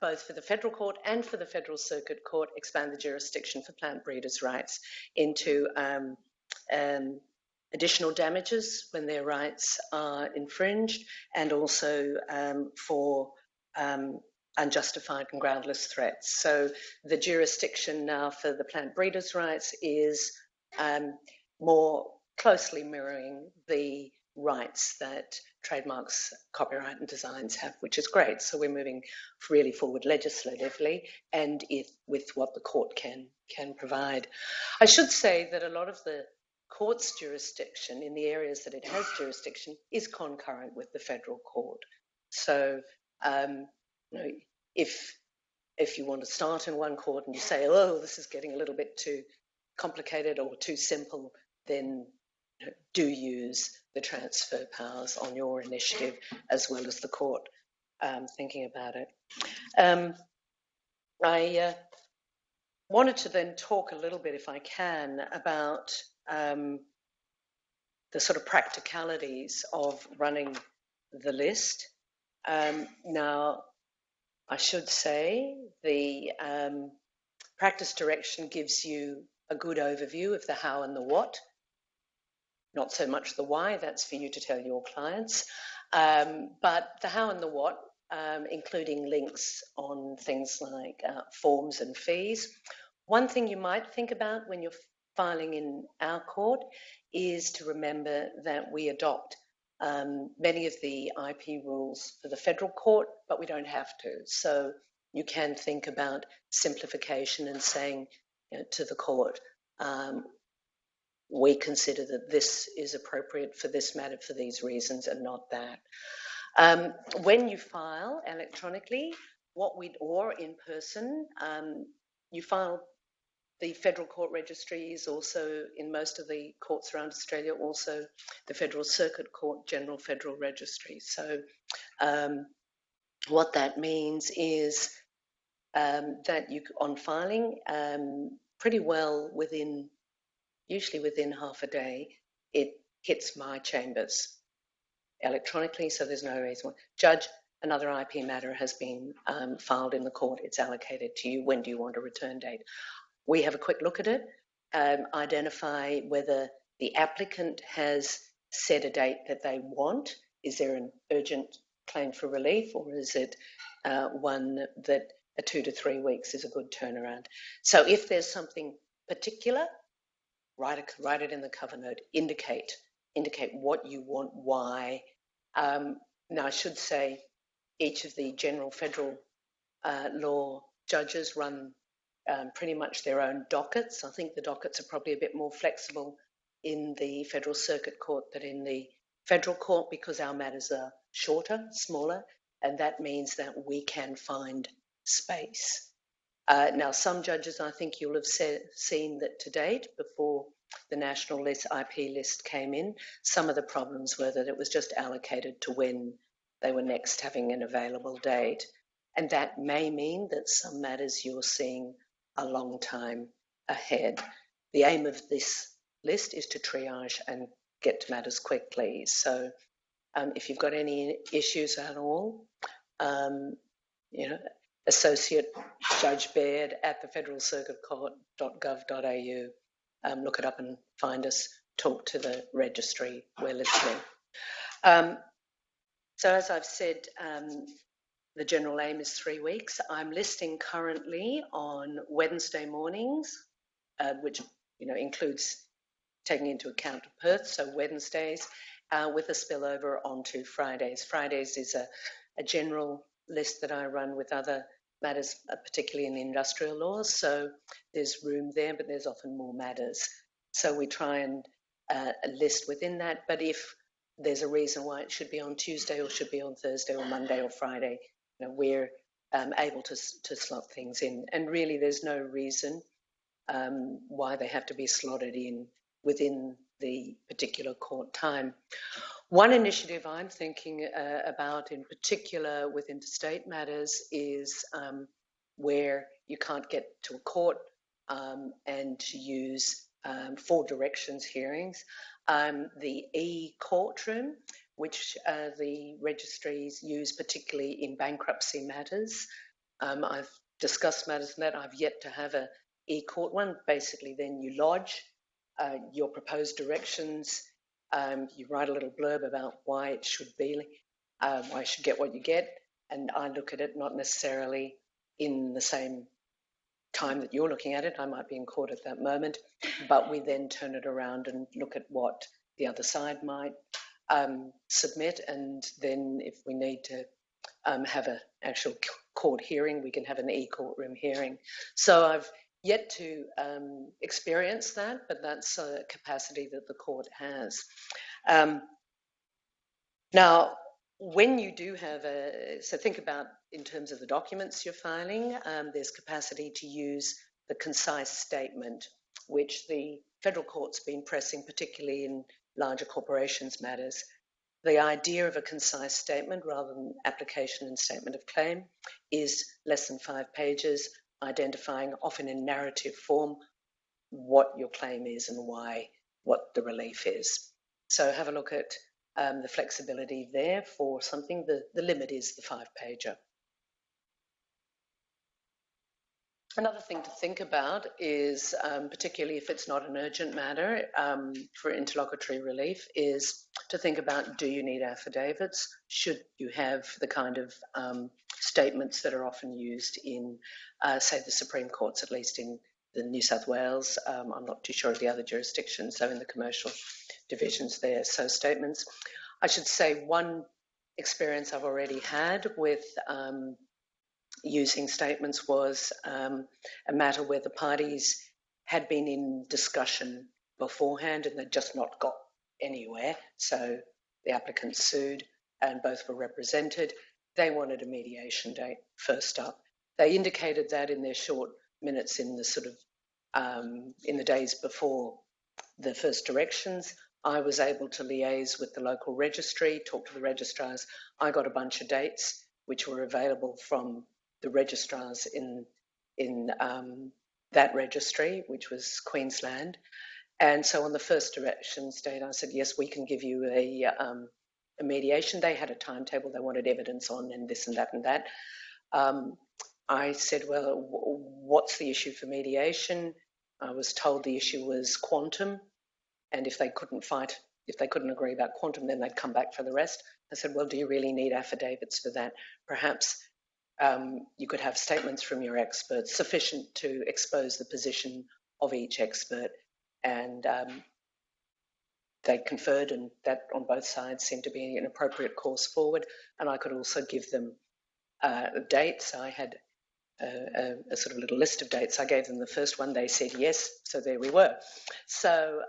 both for the Federal Court and for the Federal Circuit Court, expand the jurisdiction for plant breeders' rights into additional damages when their rights are infringed, and also for unjustified and groundless threats. So the jurisdiction now for the plant breeders' rights is more closely mirroring the rights that trademarks, copyright and designs have, which is great. So we're moving really forward legislatively and with what the court can provide. I should say that a lot of the court's jurisdiction in the areas that it has jurisdiction is concurrent with the federal court. So if you want to start in one court and you say, oh, this is getting a little bit too complicated or too simple, then do use the transfer powers on your initiative as well as the court thinking about it. I wanted to then talk a little bit, if I can, about the sort of practicalities of running the list. Now, I should say the practice direction gives you a good overview of the how and the what, not so much the why, that's for you to tell your clients, but the how and the what, including links on things like forms and fees. One thing you might think about when you're filing in our court is to remember that we adopt many of the IP rules for the federal court, but we don't have to. So you can think about simplification and saying to the court, we consider that this is appropriate for this matter for these reasons and not that. When you file electronically, or in person, you file. The Federal Court Registry is also, in most of the courts around Australia, also the Federal Circuit Court General Federal Registry. So what that means is that you, on filing, pretty well usually within half a day, it hits my chambers electronically, so there's no reason. Judge, another IP matter has been filed in the court, it's allocated to you, when do you want a return date? We have a quick look at it, identify whether the applicant has set a date that they want. Is there an urgent claim for relief, or is it one that 2 to 3 weeks is a good turnaround? So if there's something particular, write it in the cover note, indicate what you want, why. Now I should say each of the general federal law judges run pretty much their own dockets. I think the dockets are probably a bit more flexible in the Federal Circuit Court than in the Federal Court because our matters are shorter, smaller, and that means that we can find space. Now, some judges, I think you'll have seen that to date, before the national list, IP list came in, some of the problems were that it was just allocated to when they were next having an available date. And that may mean that some matters you're seeing a long time ahead. The aim of this list is to triage and get to matters quickly. So if you've got any issues at all, Associate Judge Baird at the Federal Circuit Court.gov.au, look it up and find us, talk to the registry, we're listening. So as I've said, the general aim is 3 weeks. I'm listing currently on Wednesday mornings, which includes taking into account Perth, so Wednesdays, with a spillover onto Fridays. Fridays is a general list that I run with other matters, particularly in the industrial laws. So there's room there, but there's often more matters. So we try and list within that. But if there's a reason why it should be on Tuesday or should be on Thursday or Monday or Friday, we're able to slot things in. And really, there's no reason why they have to be slotted in within the particular court time. One initiative I'm thinking about in particular with interstate matters is where you can't get to a court and use for directions hearings. The e-courtroom, which the registries use particularly in bankruptcy matters. I've discussed matters in that. I've yet to have a e-court one. Basically, then you lodge your proposed directions. You write a little blurb about why it should be, why you should get what you get, and I look at it not necessarily in the same time that you're looking at it. I might be in court at that moment, but we then turn it around and look at what the other side might submit, and then if we need to have an actual court hearing, we can have an e-courtroom hearing. So I've yet to experience that, but that's a capacity that the court has. Now, when you do have so think about in terms of the documents you're filing, there's capacity to use the concise statement, which the federal court's been pressing, particularly in larger corporations matters. The idea of a concise statement rather than application and statement of claim is less than 5 pages, identifying often in narrative form what your claim is and why, what the relief is. So have a look at the flexibility there for something. The limit is the 5-pager. Another thing to think about is, particularly if it's not an urgent matter for interlocutory relief, is to think about, do you need affidavits? Should you have the kind of statements that are often used in, say, the Supreme Courts, at least in the New South Wales. I'm not too sure of the other jurisdictions, so in the commercial divisions there. So statements. I should say one experience I've already had with using statements was a matter where the parties had been in discussion beforehand and they'd just not got anywhere. So the applicant sued and both were represented. They wanted a mediation date first up. They indicated that in their short minutes in the sort of in the days before the first directions. I was able to liaise with the local registry, talk to the registrars. I got a bunch of dates which were available from the registrars in that registry, which was Queensland. And so on the first directions date, I said, yes, we can give you a mediation. They had a timetable they wanted evidence on and this and that and that. I said, well, what's the issue for mediation? I was told the issue was quantum, and if they couldn't agree about quantum, then they'd come back for the rest. I said, well, do you really need affidavits for that? Perhaps you could have statements from your experts sufficient to expose the position of each expert. And they conferred, and that on both sides seemed to be an appropriate course forward. And I could also give them dates. I had a sort of little list of dates. I gave them the first one. They said yes. So there we were. So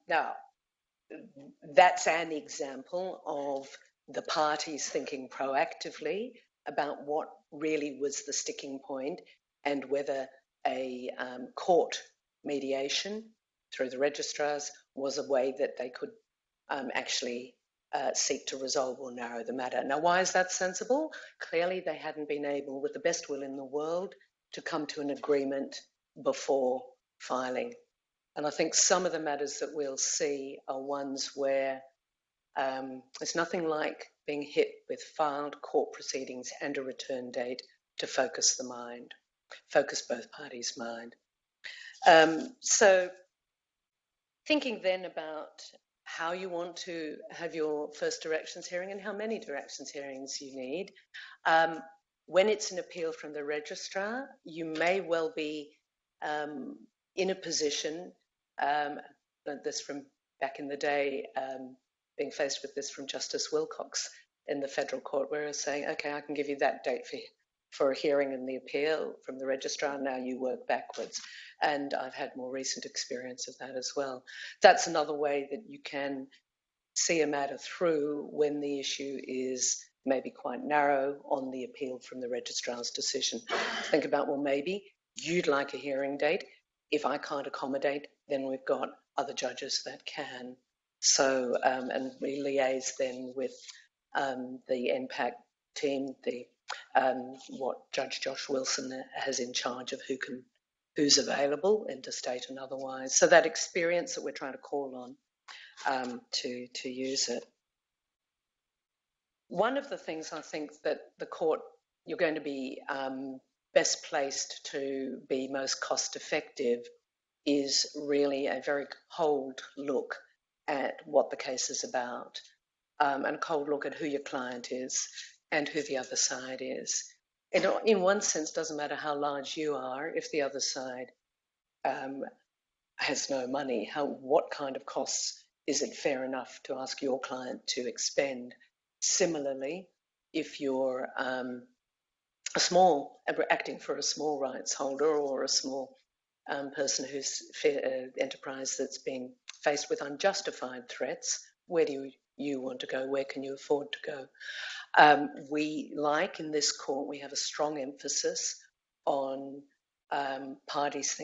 now that's an example of the parties thinking proactively about what really was the sticking point and whether a court mediation through the registrars was a way that they could actually seek to resolve or narrow the matter. Now, why is that sensible? Clearly, they hadn't been able, with the best will in the world, to come to an agreement before filing. And I think some of the matters that we'll see are ones where there's nothing like being hit with filed court proceedings and a return date to focus the mind, focus both parties' mind. So thinking then about how you want to have your first directions hearing and how many directions hearings you need. When it's an appeal from the registrar, you may well be in a position learned this from back in the day, being faced with this from Justice Wilcox in the federal court, where I was saying, okay, I can give you that date for a hearing in the appeal from the registrar, now you work backwards. And I've had more recent experience of that as well. That's another way that you can see a matter through when the issue is maybe quite narrow on the appeal from the registrar's decision. Think about, well, maybe you'd like a hearing date. If I can't accommodate, then we've got other judges that can. So, and we liaise then with the NPAC team, what Judge Josh Wilson has in charge of who's available interstate and otherwise. So that experience that we're trying to call on to use it. One of the things I think that the court, you're going to be best placed to be most cost effective is really a very cold look at what the case is about, and a cold look at who your client is and who the other side is. It, in one sense, doesn't matter how large you are, if the other side has no money, what kind of costs is it fair enough to ask your client to expend? Similarly, if you're acting for a small rights holder or a small person who's enterprise that's been faced with unjustified threats, where do you want to go? Where can you afford to go? We like in this court, we have a strong emphasis on parties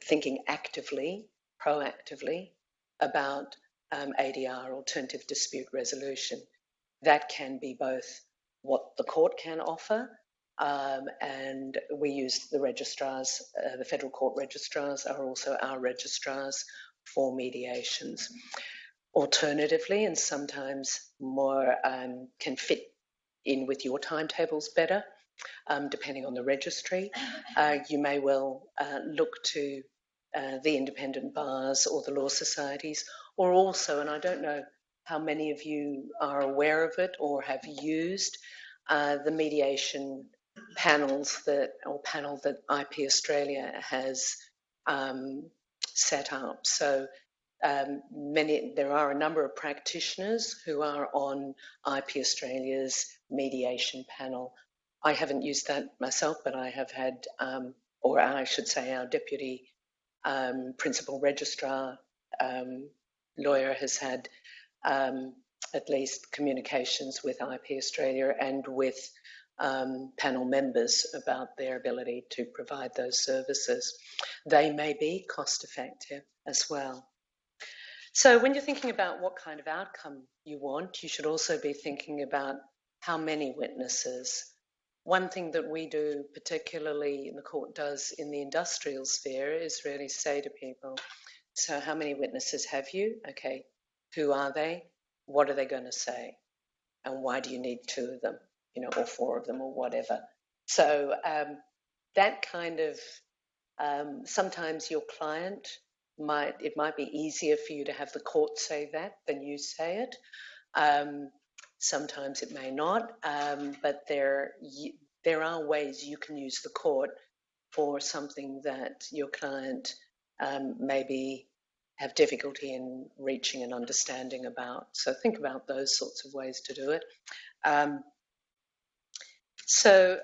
thinking actively, proactively about ADR, alternative dispute resolution. That can be both what the court can offer, and we use the registrars, the federal court registrars are also our registrars for mediations. Alternatively, and sometimes more can fit in with your timetables better, depending on the registry, you may well look to the independent bars or the law societies, or also, and I don't know how many of you are aware of it or have used the mediation panels panel that AIPPI Australia has set up. So there are a number of practitioners who are on AIPPI Australia's mediation panel. I haven't used that myself, but I have had, or I should say our deputy principal registrar lawyer has had at least communications with AIPPI Australia and with panel members about their ability to provide those services. They may be cost effective as well. So when you're thinking about what kind of outcome you want, you should also be thinking about how many witnesses. One thing that we do, particularly in the court does in the industrial sphere, is really say to people, so how many witnesses have you? Okay, who are they? What are they going to say? And why do you need 2 of them, or 4 of them or whatever? So that kind of, sometimes your client it might be easier for you to have the court say that than you say it. Sometimes it may not, but there are ways you can use the court for something that your client maybe have difficulty in reaching an understanding about. So think about those sorts of ways to do it. So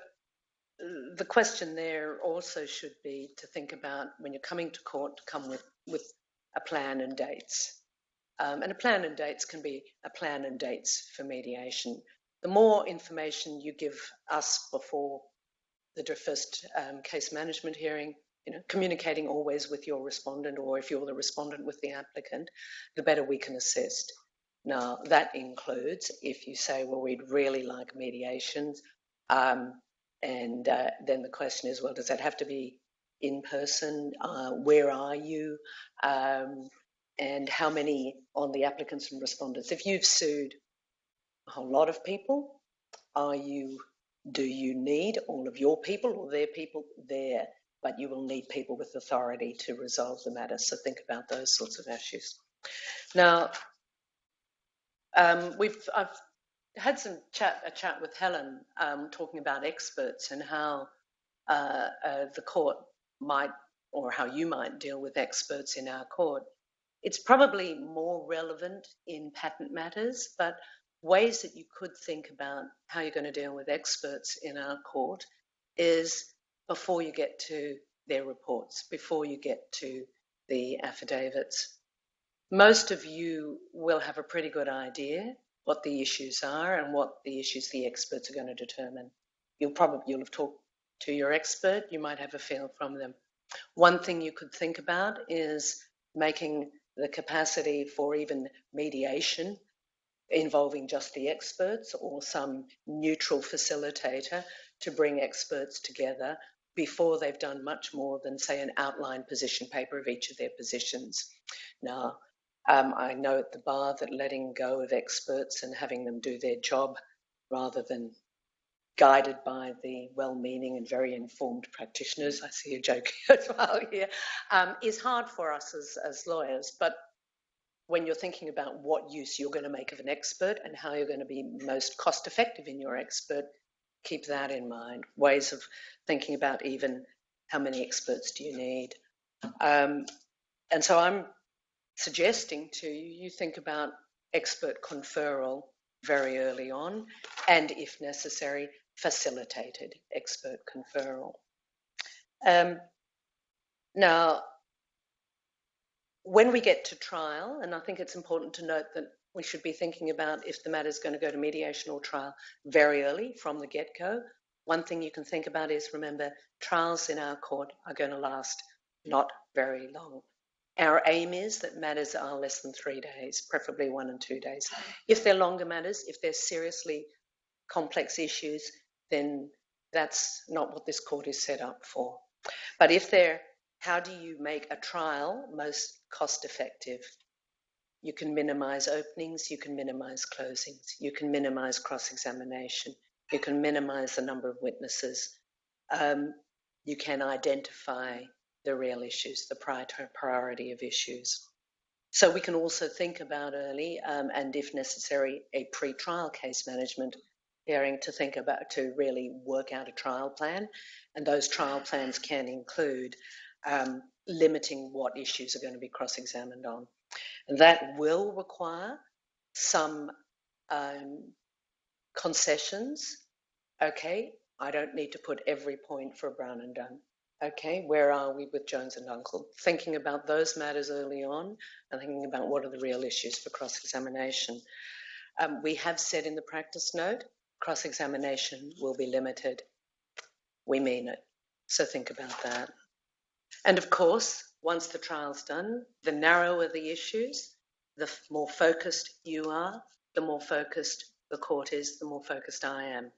the question there also should be to think about when you're coming to court to come with a plan and dates. And a plan and dates can be a plan and dates for mediation. The more information you give us before the first case management hearing, communicating always with your respondent, or if you're the respondent with the applicant, the better we can assist. Now, that includes if you say, well, we'd really like mediations, and then the question is, well, does that have to be in person? Where are you? And how many on the applicants and respondents? If you've sued a whole lot of people, do you need all of your people or their people there? But you will need people with authority to resolve the matter. So think about those sorts of issues. Now, I've had a chat with Helen talking about experts and how the court might, or how you might deal with experts in our court. It's probably more relevant in patent matters, but ways that you could think about how you're going to deal with experts in our court is before you get to their reports, before you get to the affidavits. Most of you will have a pretty good idea what the issues are and what the issues the experts are going to determine. You'll have talked to your expert, you might have a feel from them. One thing you could think about is making the capacity for even mediation involving just the experts or some neutral facilitator to bring experts together before they've done much more than, say, an outline position paper of each of their positions. Now, I know at the bar that letting go of experts and having them do their job rather than guided by the well-meaning and very informed practitioners, I see a joke as well here, is hard for us as lawyers. But when you're thinking about what use you're going to make of an expert and how you're going to be most cost effective in your expert, keep that in mind. Ways of thinking about even how many experts do you need. And so I'm suggesting to you, you think about expert conferral very early on, and if necessary, facilitated expert conferral. Now, when we get to trial, and I think it's important to note that we should be thinking about if the matter is going to go to mediation or trial very early from the get-go. One thing you can think about is, remember, trials in our court are going to last not very long. Our aim is that matters are less than 3 days, preferably 1 and 2 days. If they're longer matters, if they're seriously complex issues, then that's not what this court is set up for. But if they're, how do you make a trial most cost effective? You can minimize openings, you can minimize closings, you can minimize cross-examination, you can minimize the number of witnesses, you can identify the real issues, the priority of issues. So we can also think about early, and if necessary, a pre-trial case management hearing to think about, to really work out a trial plan. And those trial plans can include limiting what issues are going to be cross-examined on. And that will require some concessions. Okay, I don't need to put every point for Brown and Dunn. Okay, where are we with Jones and Uncle? Thinking about those matters early on and thinking about what are the real issues for cross-examination. We have said in the practice note, cross-examination will be limited. We mean it. So think about that. And of course, once the trial's done, the narrower the issues, the more focused you are, the more focused the court is, the more focused I am.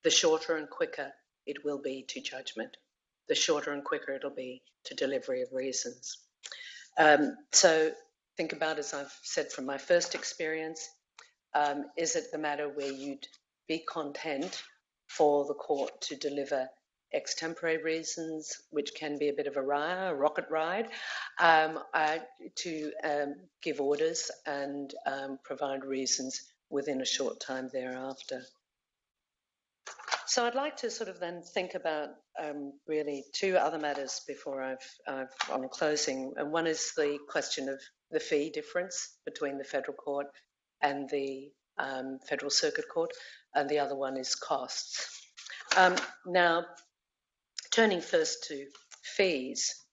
The shorter and quicker it will be to judgment. The shorter and quicker it'll be to delivery of reasons. So think about, as I've said from my first experience, is it the matter where you'd be content for the court to deliver extempore reasons, which can be a bit of a rocket ride, to give orders and provide reasons within a short time thereafter. So I'd like to sort of then think about really 2 other matters before I'm closing. And one is the question of the fee difference between the federal court and the Federal Circuit Court, and the other one is costs. Now, turning first to fees,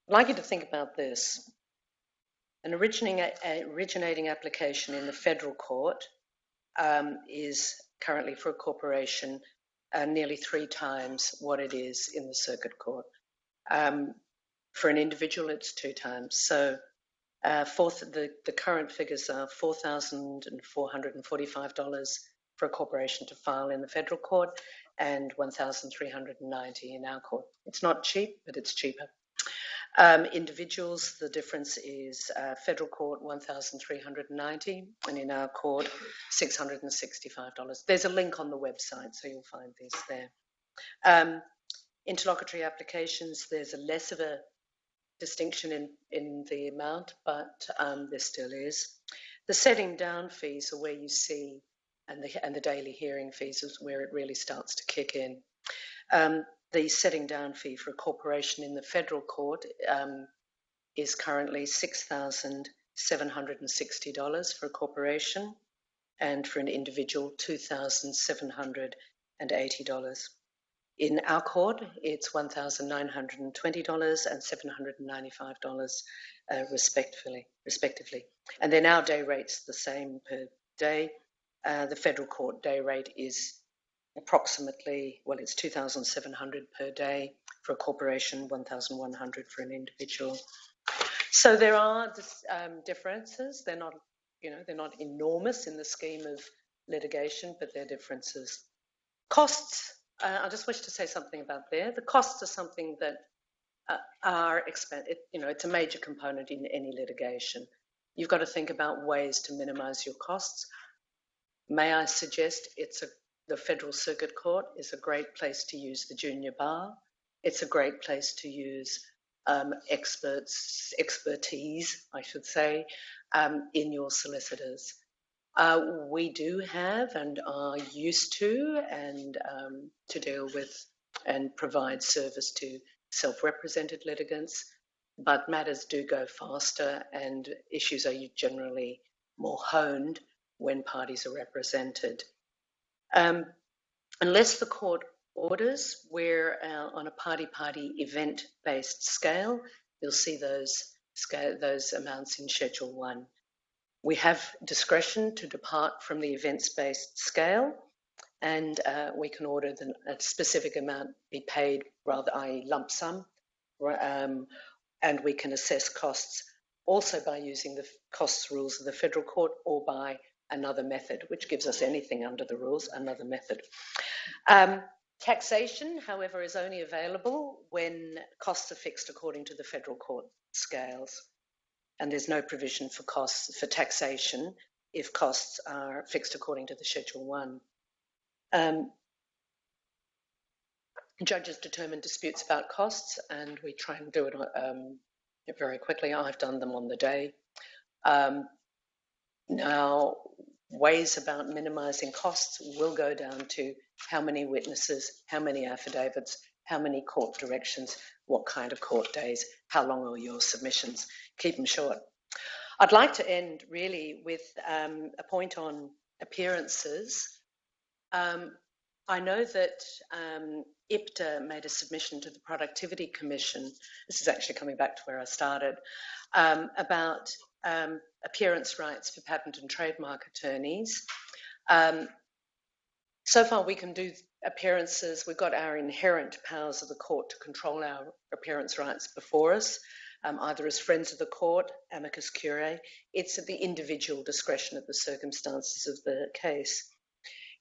I'd like you to think about this. An originating application in the federal court is currently for a corporation nearly 3 times what it is in the circuit court. For an individual, it's 2 times. So the current figures are $4,445 for a corporation to file in the federal court and $1,390 in our court. It's not cheap, but it's cheaper. Individuals, the difference is federal court $1,390 and in our court $665. There's a link on the website, so you'll find this there. Interlocutory applications, there's a less of a distinction in the amount, but there still is. The setting down fees are where you see, and the daily hearing fees is where it really starts to kick in. The setting down fee for a corporation in the federal court is currently $6,760 for a corporation, and for an individual, $2,780. In our court, it's $1,920 and $795 respectively. And then our day rate's the same per day. The federal court day rate is approximately, well, it's $2,700 per day for a corporation, $1,100 for an individual. So there are differences. They're not, they're not enormous in the scheme of litigation, but they're differences. Costs. I just wish to say something about there. The costs are something that are expensive. It's a major component in any litigation. You've got to think about ways to minimise your costs. May I suggest the Federal Circuit Court is a great place to use the junior bar. It's a great place to use expertise, I should say, in your solicitors. We do have and are used to to deal with and provide service to self-represented litigants, but matters do go faster and issues are generally more honed when parties are represented. Unless the court orders, we're on a party-party event-based scale. You'll see those amounts in Schedule 1. We have discretion to depart from the events-based scale, and we can order that a specific amount be paid, rather, i.e. lump sum, and we can assess costs also by using the costs rules of the federal court or by another method, which gives us anything under the rules, another method. Taxation, however, is only available when costs are fixed according to the federal court scales. And there's no provision for taxation if costs are fixed according to the Schedule 1. Judges determine disputes about costs, and we try and do it very quickly. I've done them on the day. Now, ways about minimising costs will go down to how many witnesses, how many affidavits, how many court directions, what kind of court days, how long are your submissions. Keep them short. I'd like to end really with a point on appearances. I know that AIPPI made a submission to the Productivity Commission. This is actually coming back to where I started, about appearance rights for patent and trademark attorneys. So far we can do appearances. We've got our inherent powers of the court to control our appearance rights before us, either as friends of the court, amicus curiae. It's at the individual discretion of the circumstances of the case.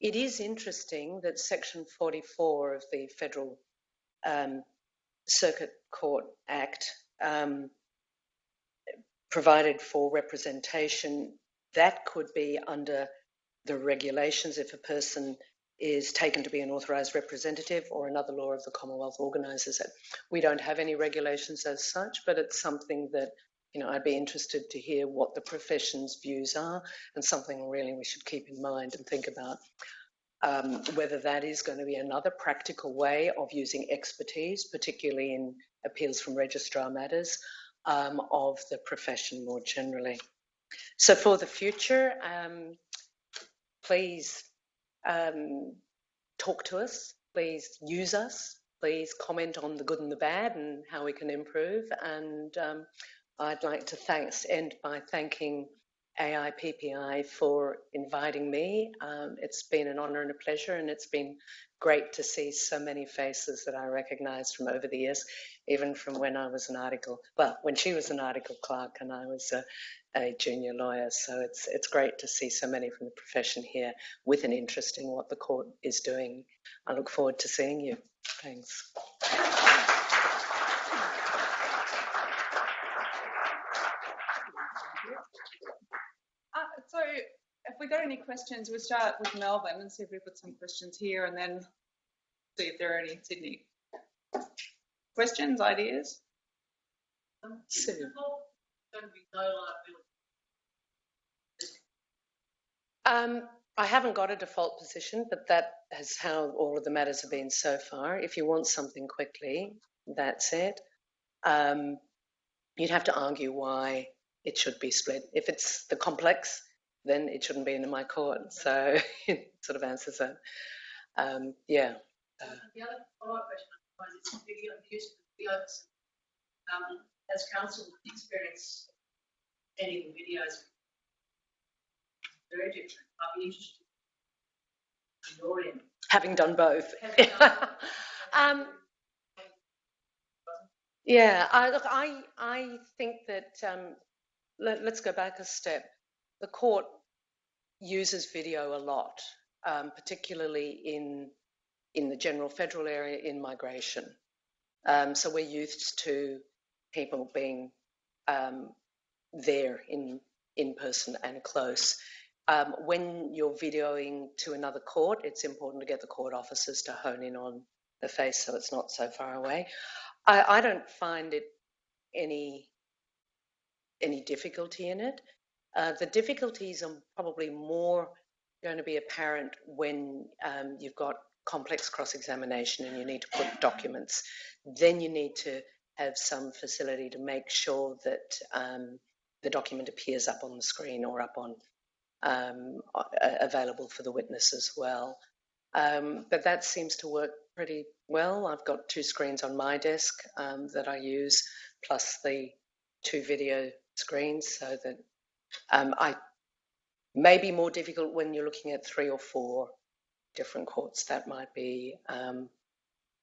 It is interesting that Section 44 of the Federal Circuit Court Act provided for representation. That could be under the regulations if a person is taken to be an authorised representative, or another law of the Commonwealth organises it. We don't have any regulations as such, but it's something that I'd be interested to hear what the profession's views are, and something really we should keep in mind and think about whether that is going to be another practical way of using expertise, particularly in appeals from registrar matters, of the profession more generally. So for the future, please talk to us, please use us, please comment on the good and the bad and how we can improve. And I'd like to end by thanking AIPPI for inviting me. It's been an honour and a pleasure, and it's been great to see so many faces that I recognise from over the years, even from when I was when she was an article clerk and I was a junior lawyer. So it's great to see so many from the profession here with an interest in what the court is doing. I look forward to seeing you. Thanks. So if we got any questions, we'll start with Melbourne and see if we've got some questions here, and then see if there are any in Sydney. Questions, ideas? Sue. I haven't got a default position, but that is how all of the matters have been so far. If you want something quickly, that's it. you'd have to argue why it should be split. If it's the complex, then it shouldn't be in my court. So it sort of answers that. Yeah. The other follow-up question is video use of videos. As counsel experience editing videos, very different. I'd be interested in your end. Having done both. Having done both. Yeah, I think that let's go back a step. The court uses video a lot, particularly in the general federal area in migration. So we're used to people being there in person and close. When you're videoing to another court, it's important to get the court officers to hone in on the face so it's not so far away. I don't find it any difficulty in it. The difficulties are probably more going to be apparent when you've got complex cross-examination and you need to put documents. Then you need to have some facility to make sure that the document appears up on the screen or up on available for the witness as well. But that seems to work pretty well. I've got 2 screens on my desk that I use, plus the 2 video screens, so that I may be more difficult when you're looking at 3 or 4 different courts. That might be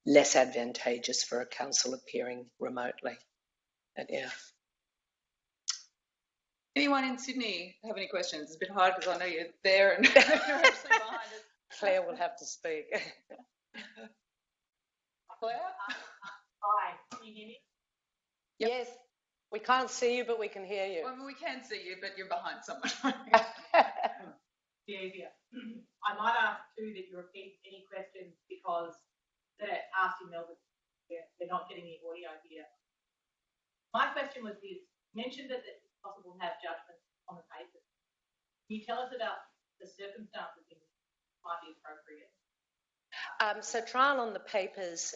less advantageous for a counsel appearing remotely. But yeah. Anyone in Sydney have any questions? It's a bit hard because I know you're there and you're actually behind us. Claire will have to speak. Claire? Hi, can you hear me? Yes, we can't see you, but we can hear you. Well, I mean, we can see you, but you're behind someone. Easier. I might ask too that you repeat any questions because they're asked in Melbourne. They're not getting the audio here. My question was this: you mentioned that it's possible to have judgments on the papers. Can you tell us about the circumstances in which it might be appropriate? So trial on the papers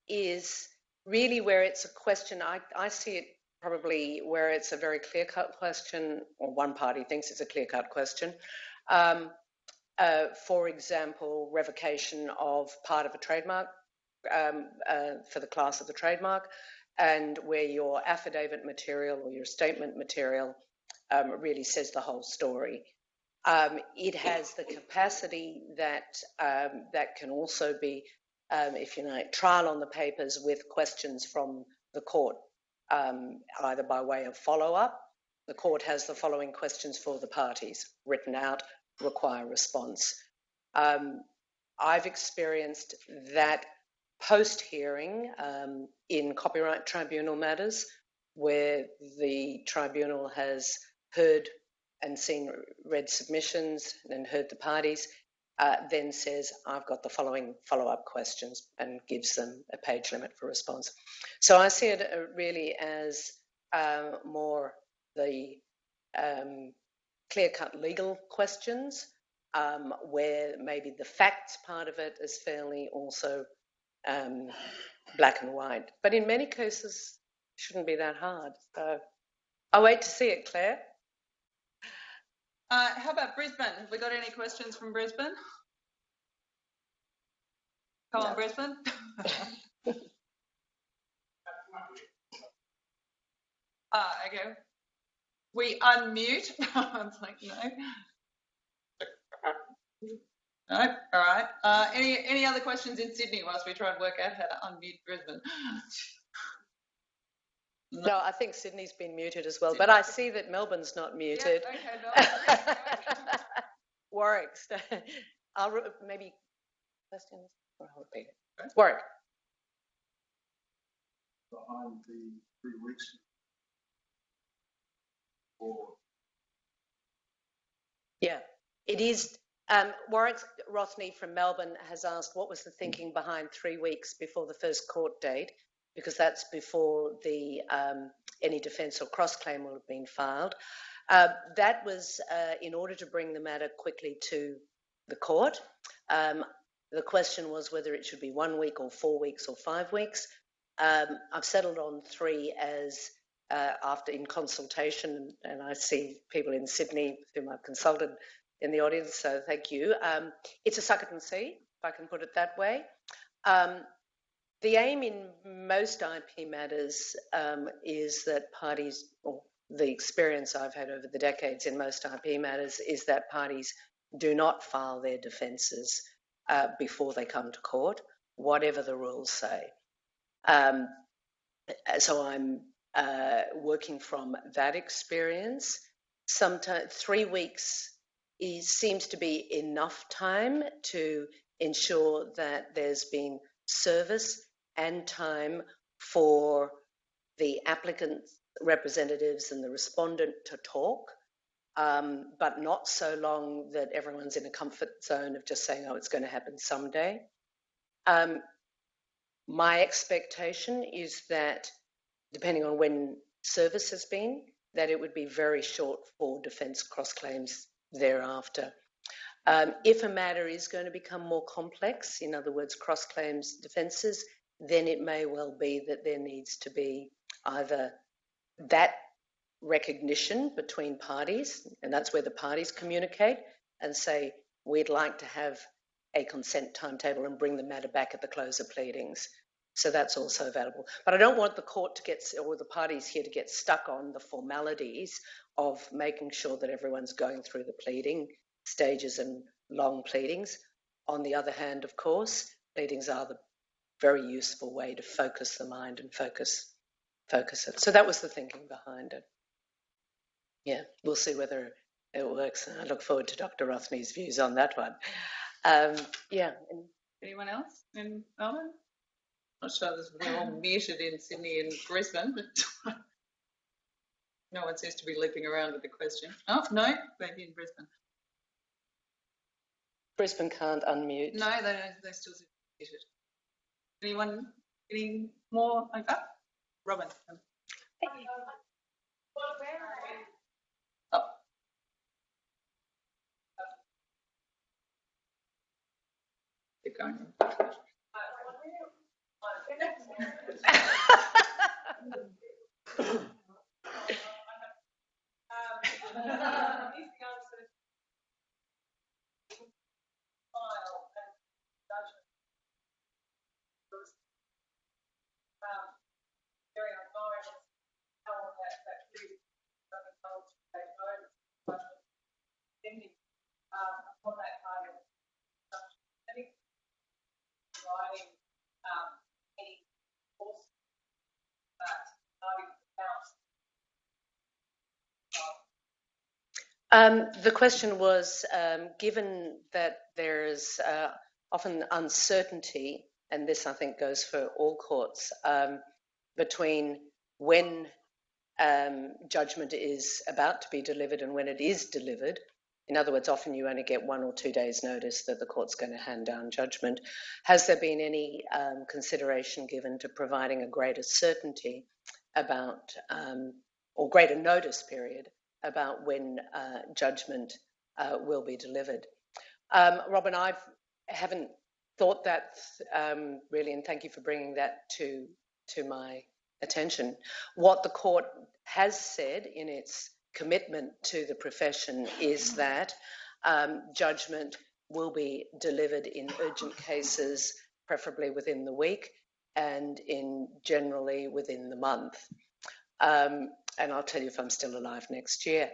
is really where it's a question. I see it probably where it's a very clear-cut question, or one party thinks it's a clear-cut question. For example, revocation of part of a trademark for the class of the trademark, and where your affidavit material or your statement material really says the whole story. It has the capacity that that can also be, if you like, trial on the papers with questions from the court, either by way of follow-up. The court has the following questions for the parties, written out, require response. I've experienced that post-hearing in copyright tribunal matters, where the tribunal has heard and seen read submissions and heard the parties, then says, I've got the following follow-up questions, and gives them a page limit for response. So I see it really as more the clear-cut legal questions, where maybe the facts part of it is fairly also black and white. But in many cases, it shouldn't be that hard. So I'll wait to see it, Claire. How about Brisbane? Have we got any questions from Brisbane? Come on, Brisbane. Okay. We unmute. It's like, no. No, all right. Any other questions in Sydney whilst we try and work out how to unmute Brisbane? No, I think Sydney's been muted as well, but I see that Melbourne's not muted. Yeah, okay, Warwick, I'll maybe questions, or I'll repeat it. Okay. Warwick. Behind the 3 weeks. Or... Yeah, it is. Warwick Rothney from Melbourne has asked what was the thinking behind 3 weeks before the first court date, because that's before the any defence or cross-claim will have been filed. That was in order to bring the matter quickly to the court. The question was whether it should be 1 week or 4 weeks or 5 weeks. I've settled on 3 as after in consultation, and I see people in Sydney whom I've consulted in the audience, so thank you. It's a suck it and see, if I can put it that way. The aim in most IP matters is that parties, or the experience I've had over the decades in most IP matters, is that parties do not file their defences before they come to court, whatever the rules say. So I'm working from that experience. Sometimes 3 weeks seems to be enough time to ensure that there's been service and time for the applicant's representatives and the respondent to talk, but not so long that everyone's in a comfort zone of just saying, oh, it's going to happen someday. My expectation is that, depending on when service has been, that it would be very short for defence cross-claims thereafter. If a matter is going to become more complex, in other words, cross-claims defences, then it may well be that there needs to be either that recognition between parties, and that's where the parties communicate and say, we'd like to have a consent timetable and bring the matter back at the close of pleadings. So that's also available. But I don't want the court to get, or the parties here to get stuck on the formalities of making sure that everyone's going through the pleading stages and long pleadings. On the other hand, of course, pleadings are the very useful way to focus the mind and focus it. So that was the thinking behind it. Yeah, we'll see whether it works. I look forward to Dr. Rothney's views on that one. Yeah. Anyone else in Melbourne? Not sure we're all muted in Sydney and Brisbane, but no one seems to be leaping around with the question. Oh, no, maybe in Brisbane. Brisbane can't unmute. No, they're still muted. Anyone, any more? Oh, Robin. Oh. Keep going. The question was, given that there is often uncertainty, and this I think goes for all courts, between when judgment is about to be delivered and when it is delivered. In other words, often you only get 1 or 2 days notice that the court's going to hand down judgment. Has there been any consideration given to providing a greater certainty about, or greater notice period about when judgment will be delivered? Robin, I haven't thought that really, and thank you for bringing that to my attention. What the court has said in its commitment to the profession is that judgment will be delivered in urgent cases, preferably within the week, and generally within the month. And I'll tell you if I'm still alive next year.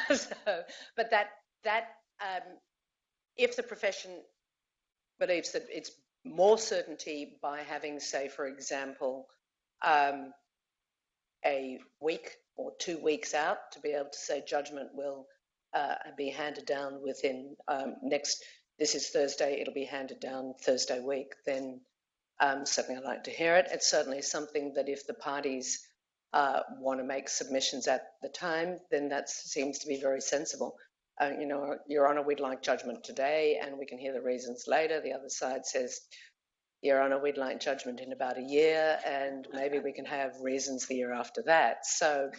But if the profession believes that it's more certainty by having, say, for example, a week or 2 weeks out to be able to say judgment will be handed down within this is Thursday, it'll be handed down Thursday week, then certainly I'd like to hear it. It's certainly something that if the parties want to make submissions at the time, then that seems to be very sensible. Your Honour, we'd like judgment today and we can hear the reasons later. The other side says, Your Honour, we'd like judgment in about a year and maybe we can have reasons the year after that. So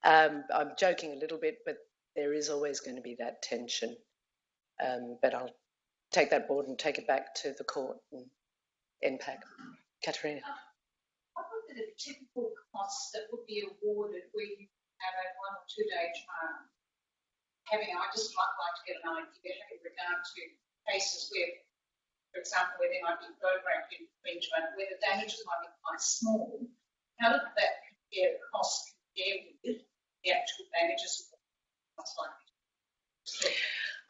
I'm joking a little bit, but there is always going to be that tension. But I'll take that board and take it back to the court and NPAC. Katerina. What was are the typical costs that would be awarded where you have a 1 or 2 day trial? I'd just like to get an idea having regard to cases where, for example, where there might be photograph infringement, where the damages might be quite small. How does that cost compare with the actual damages?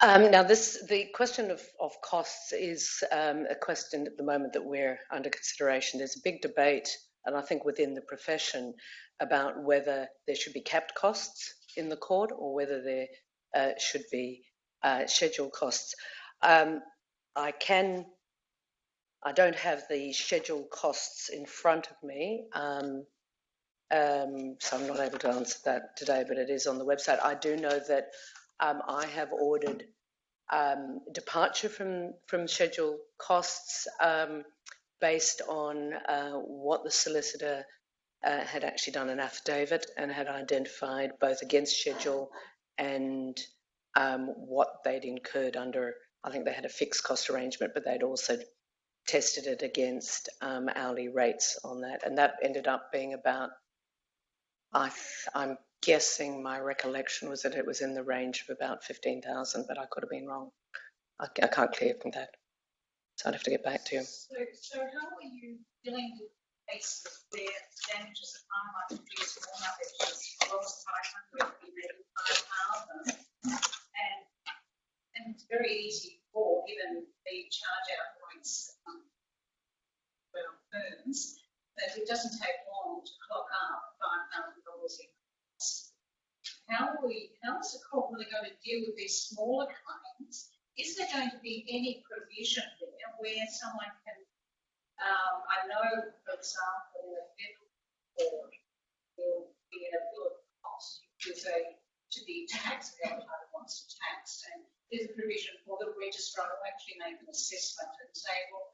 Now, the question of costs is a question at the moment that we're under consideration. There's a big debate, and I think within the profession, about whether there should be capped costs in the court or whether there should be scheduled costs. I don't have the scheduled costs in front of me, so I'm not able to answer that today, but it is on the website. I do know that I have ordered departure from schedule costs based on what the solicitor had actually done an affidavit and had identified both against schedule and what they'd incurred under. I think they had a fixed cost arrangement, but they'd also tested it against hourly rates on that, and that ended up being about, I'm guessing, my recollection was that it was in the range of about 15,000, but I could have been wrong. I can't clear from that, so I'd have to get back to you. So how are you dealing with cases where damages are like a small number, just lost 500, maybe 5,000, and it's very easy for, given the charge out points for firms, that it doesn't take long to clock up $5,000 in costs. How is the court really going to deal with these smaller claims? Is there going to be any provision there where someone can, I know, for example, in a federal court, will be in a bill of costs, you say to the taxpayer wants to tax, and there's a provision for the registrar to actually make an assessment and say, well,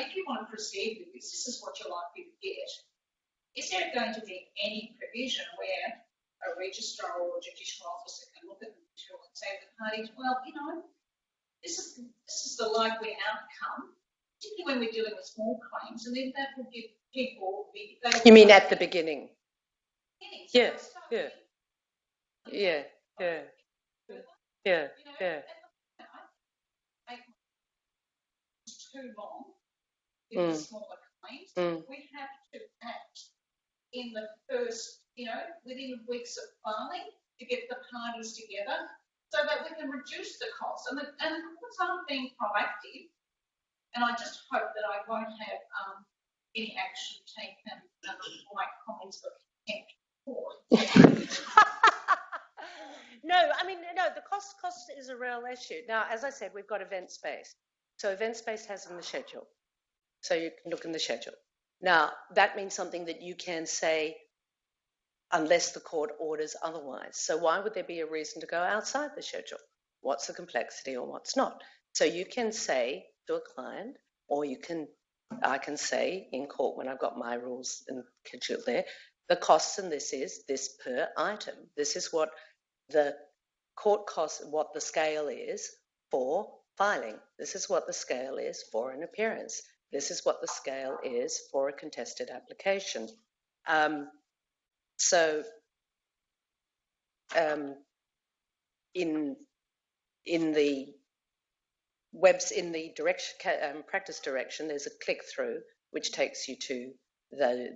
if you want to proceed with this is what you're likely to get. Is there going to be any provision where a registrar or a judicial officer can look at the material and say to the parties, well, this is the likely outcome, particularly when we're dealing with small claims, and then that will give people You mean at the beginning? Yeah. It's too long in the smaller claims. We have to act in the first, within weeks of filing to get the parties together, so that we can reduce the costs. And of course, I'm being proactive, and I just hope that I won't have any action taken for my comments of contempt. No, the cost is a real issue. Now, as I said, we've got event space. So event space has in the schedule. So you can look in the schedule. Now, that means something that you can say unless the court orders otherwise. So why would there be a reason to go outside the schedule? What's the complexity or what's not? So you can say to a client, or I can say in court when I've got my rules and schedule there, the costs and this is this per item. This is what the court costs, what the scale is for filing. This is what the scale is for an appearance. This is what the scale is for a contested application. In the practice direction, there's a click through which takes you to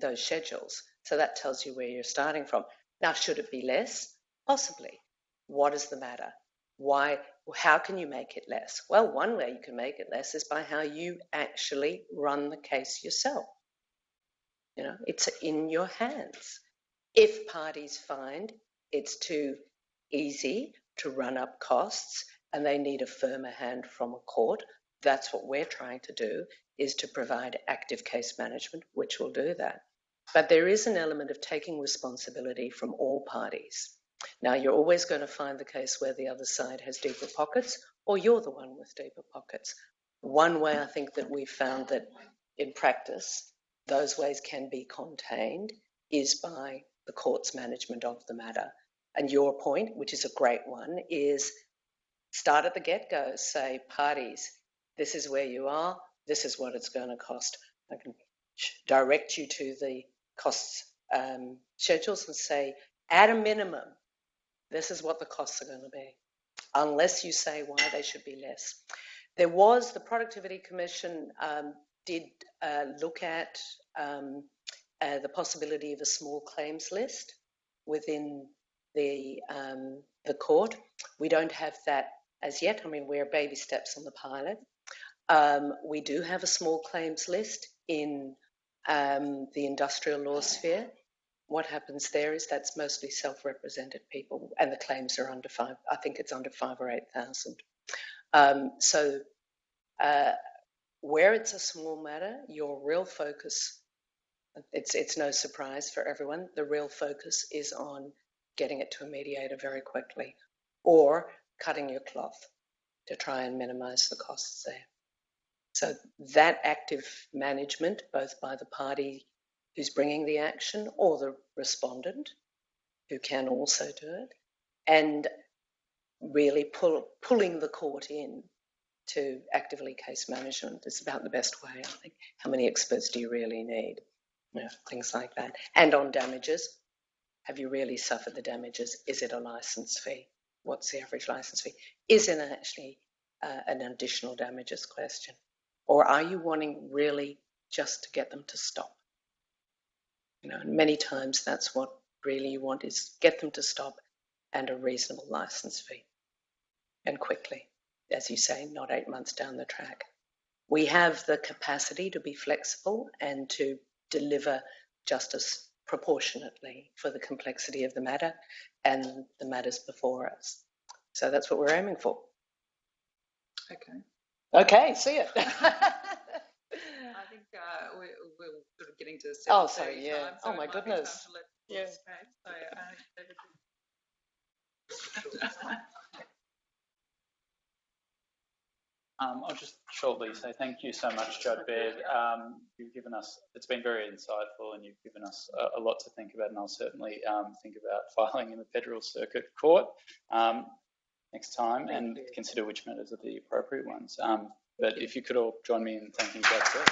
those schedules. So that tells you where you're starting from. Now, should it be less? Possibly. What is the matter? Why? How can you make it less? Well, one way you can make it less is by how you actually run the case yourself. It's in your hands. If parties find it's too easy to run up costs and they need a firmer hand from a court, that's what we're trying to do, is to provide active case management, which will do that. But there is an element of taking responsibility from all parties. Now, you're always going to find the case where the other side has deeper pockets, or you're the one with deeper pockets. One way I think that we've found that in practice those ways can be contained is by the court's management of the matter. And your point, which is a great one, is start at the get-go. Say, parties, this is where you are, this is what it's going to cost. I can direct you to the costs schedules and say, at a minimum, this is what the costs are going to be, unless you say why they should be less. There was, the Productivity Commission did look at the possibility of a small claims list within the court. We don't have that as yet. I mean, we're baby steps on the pilot. We do have a small claims list in the industrial law sphere. What happens there is that's mostly self-represented people, and the claims are under 5. I think it's under 5 or 8,000. So where it's a small matter, your real focus, it's no surprise for everyone, the real focus is on getting it to a mediator very quickly, or cutting your cloth to try and minimise the costs there. So that active management, both by the party who's bringing the action or the respondent, who can also do it, and really pulling the court in to actively case management is about the best way, I think. How many experts do you really need? Things like that. And on damages, have you really suffered the damages? Is it a licence fee? What's the average licence fee? Is it actually an additional damages question? Or are you wanting really just to get them to stop? And many times that's what really you want, is get them to stop and a reasonable licence fee. And quickly, as you say, not 8 months down the track. We have the capacity to be flexible and to deliver justice proportionately for the complexity of the matter and the matters before us. So that's what we're aiming for. Okay, see it. I think we're sort of getting to the 7:30 Oh, sorry, yeah. time, so Oh, my it might be goodness. time to let Yeah. people speak. So, I'll just shortly say thank you so much, Judge Baird. You've given us, it's been very insightful, and you've given us a lot to think about, and I'll certainly think about filing in the Federal Circuit Court next time and consider which matters are the appropriate ones. But if you could all join me in thanking Judge Baird.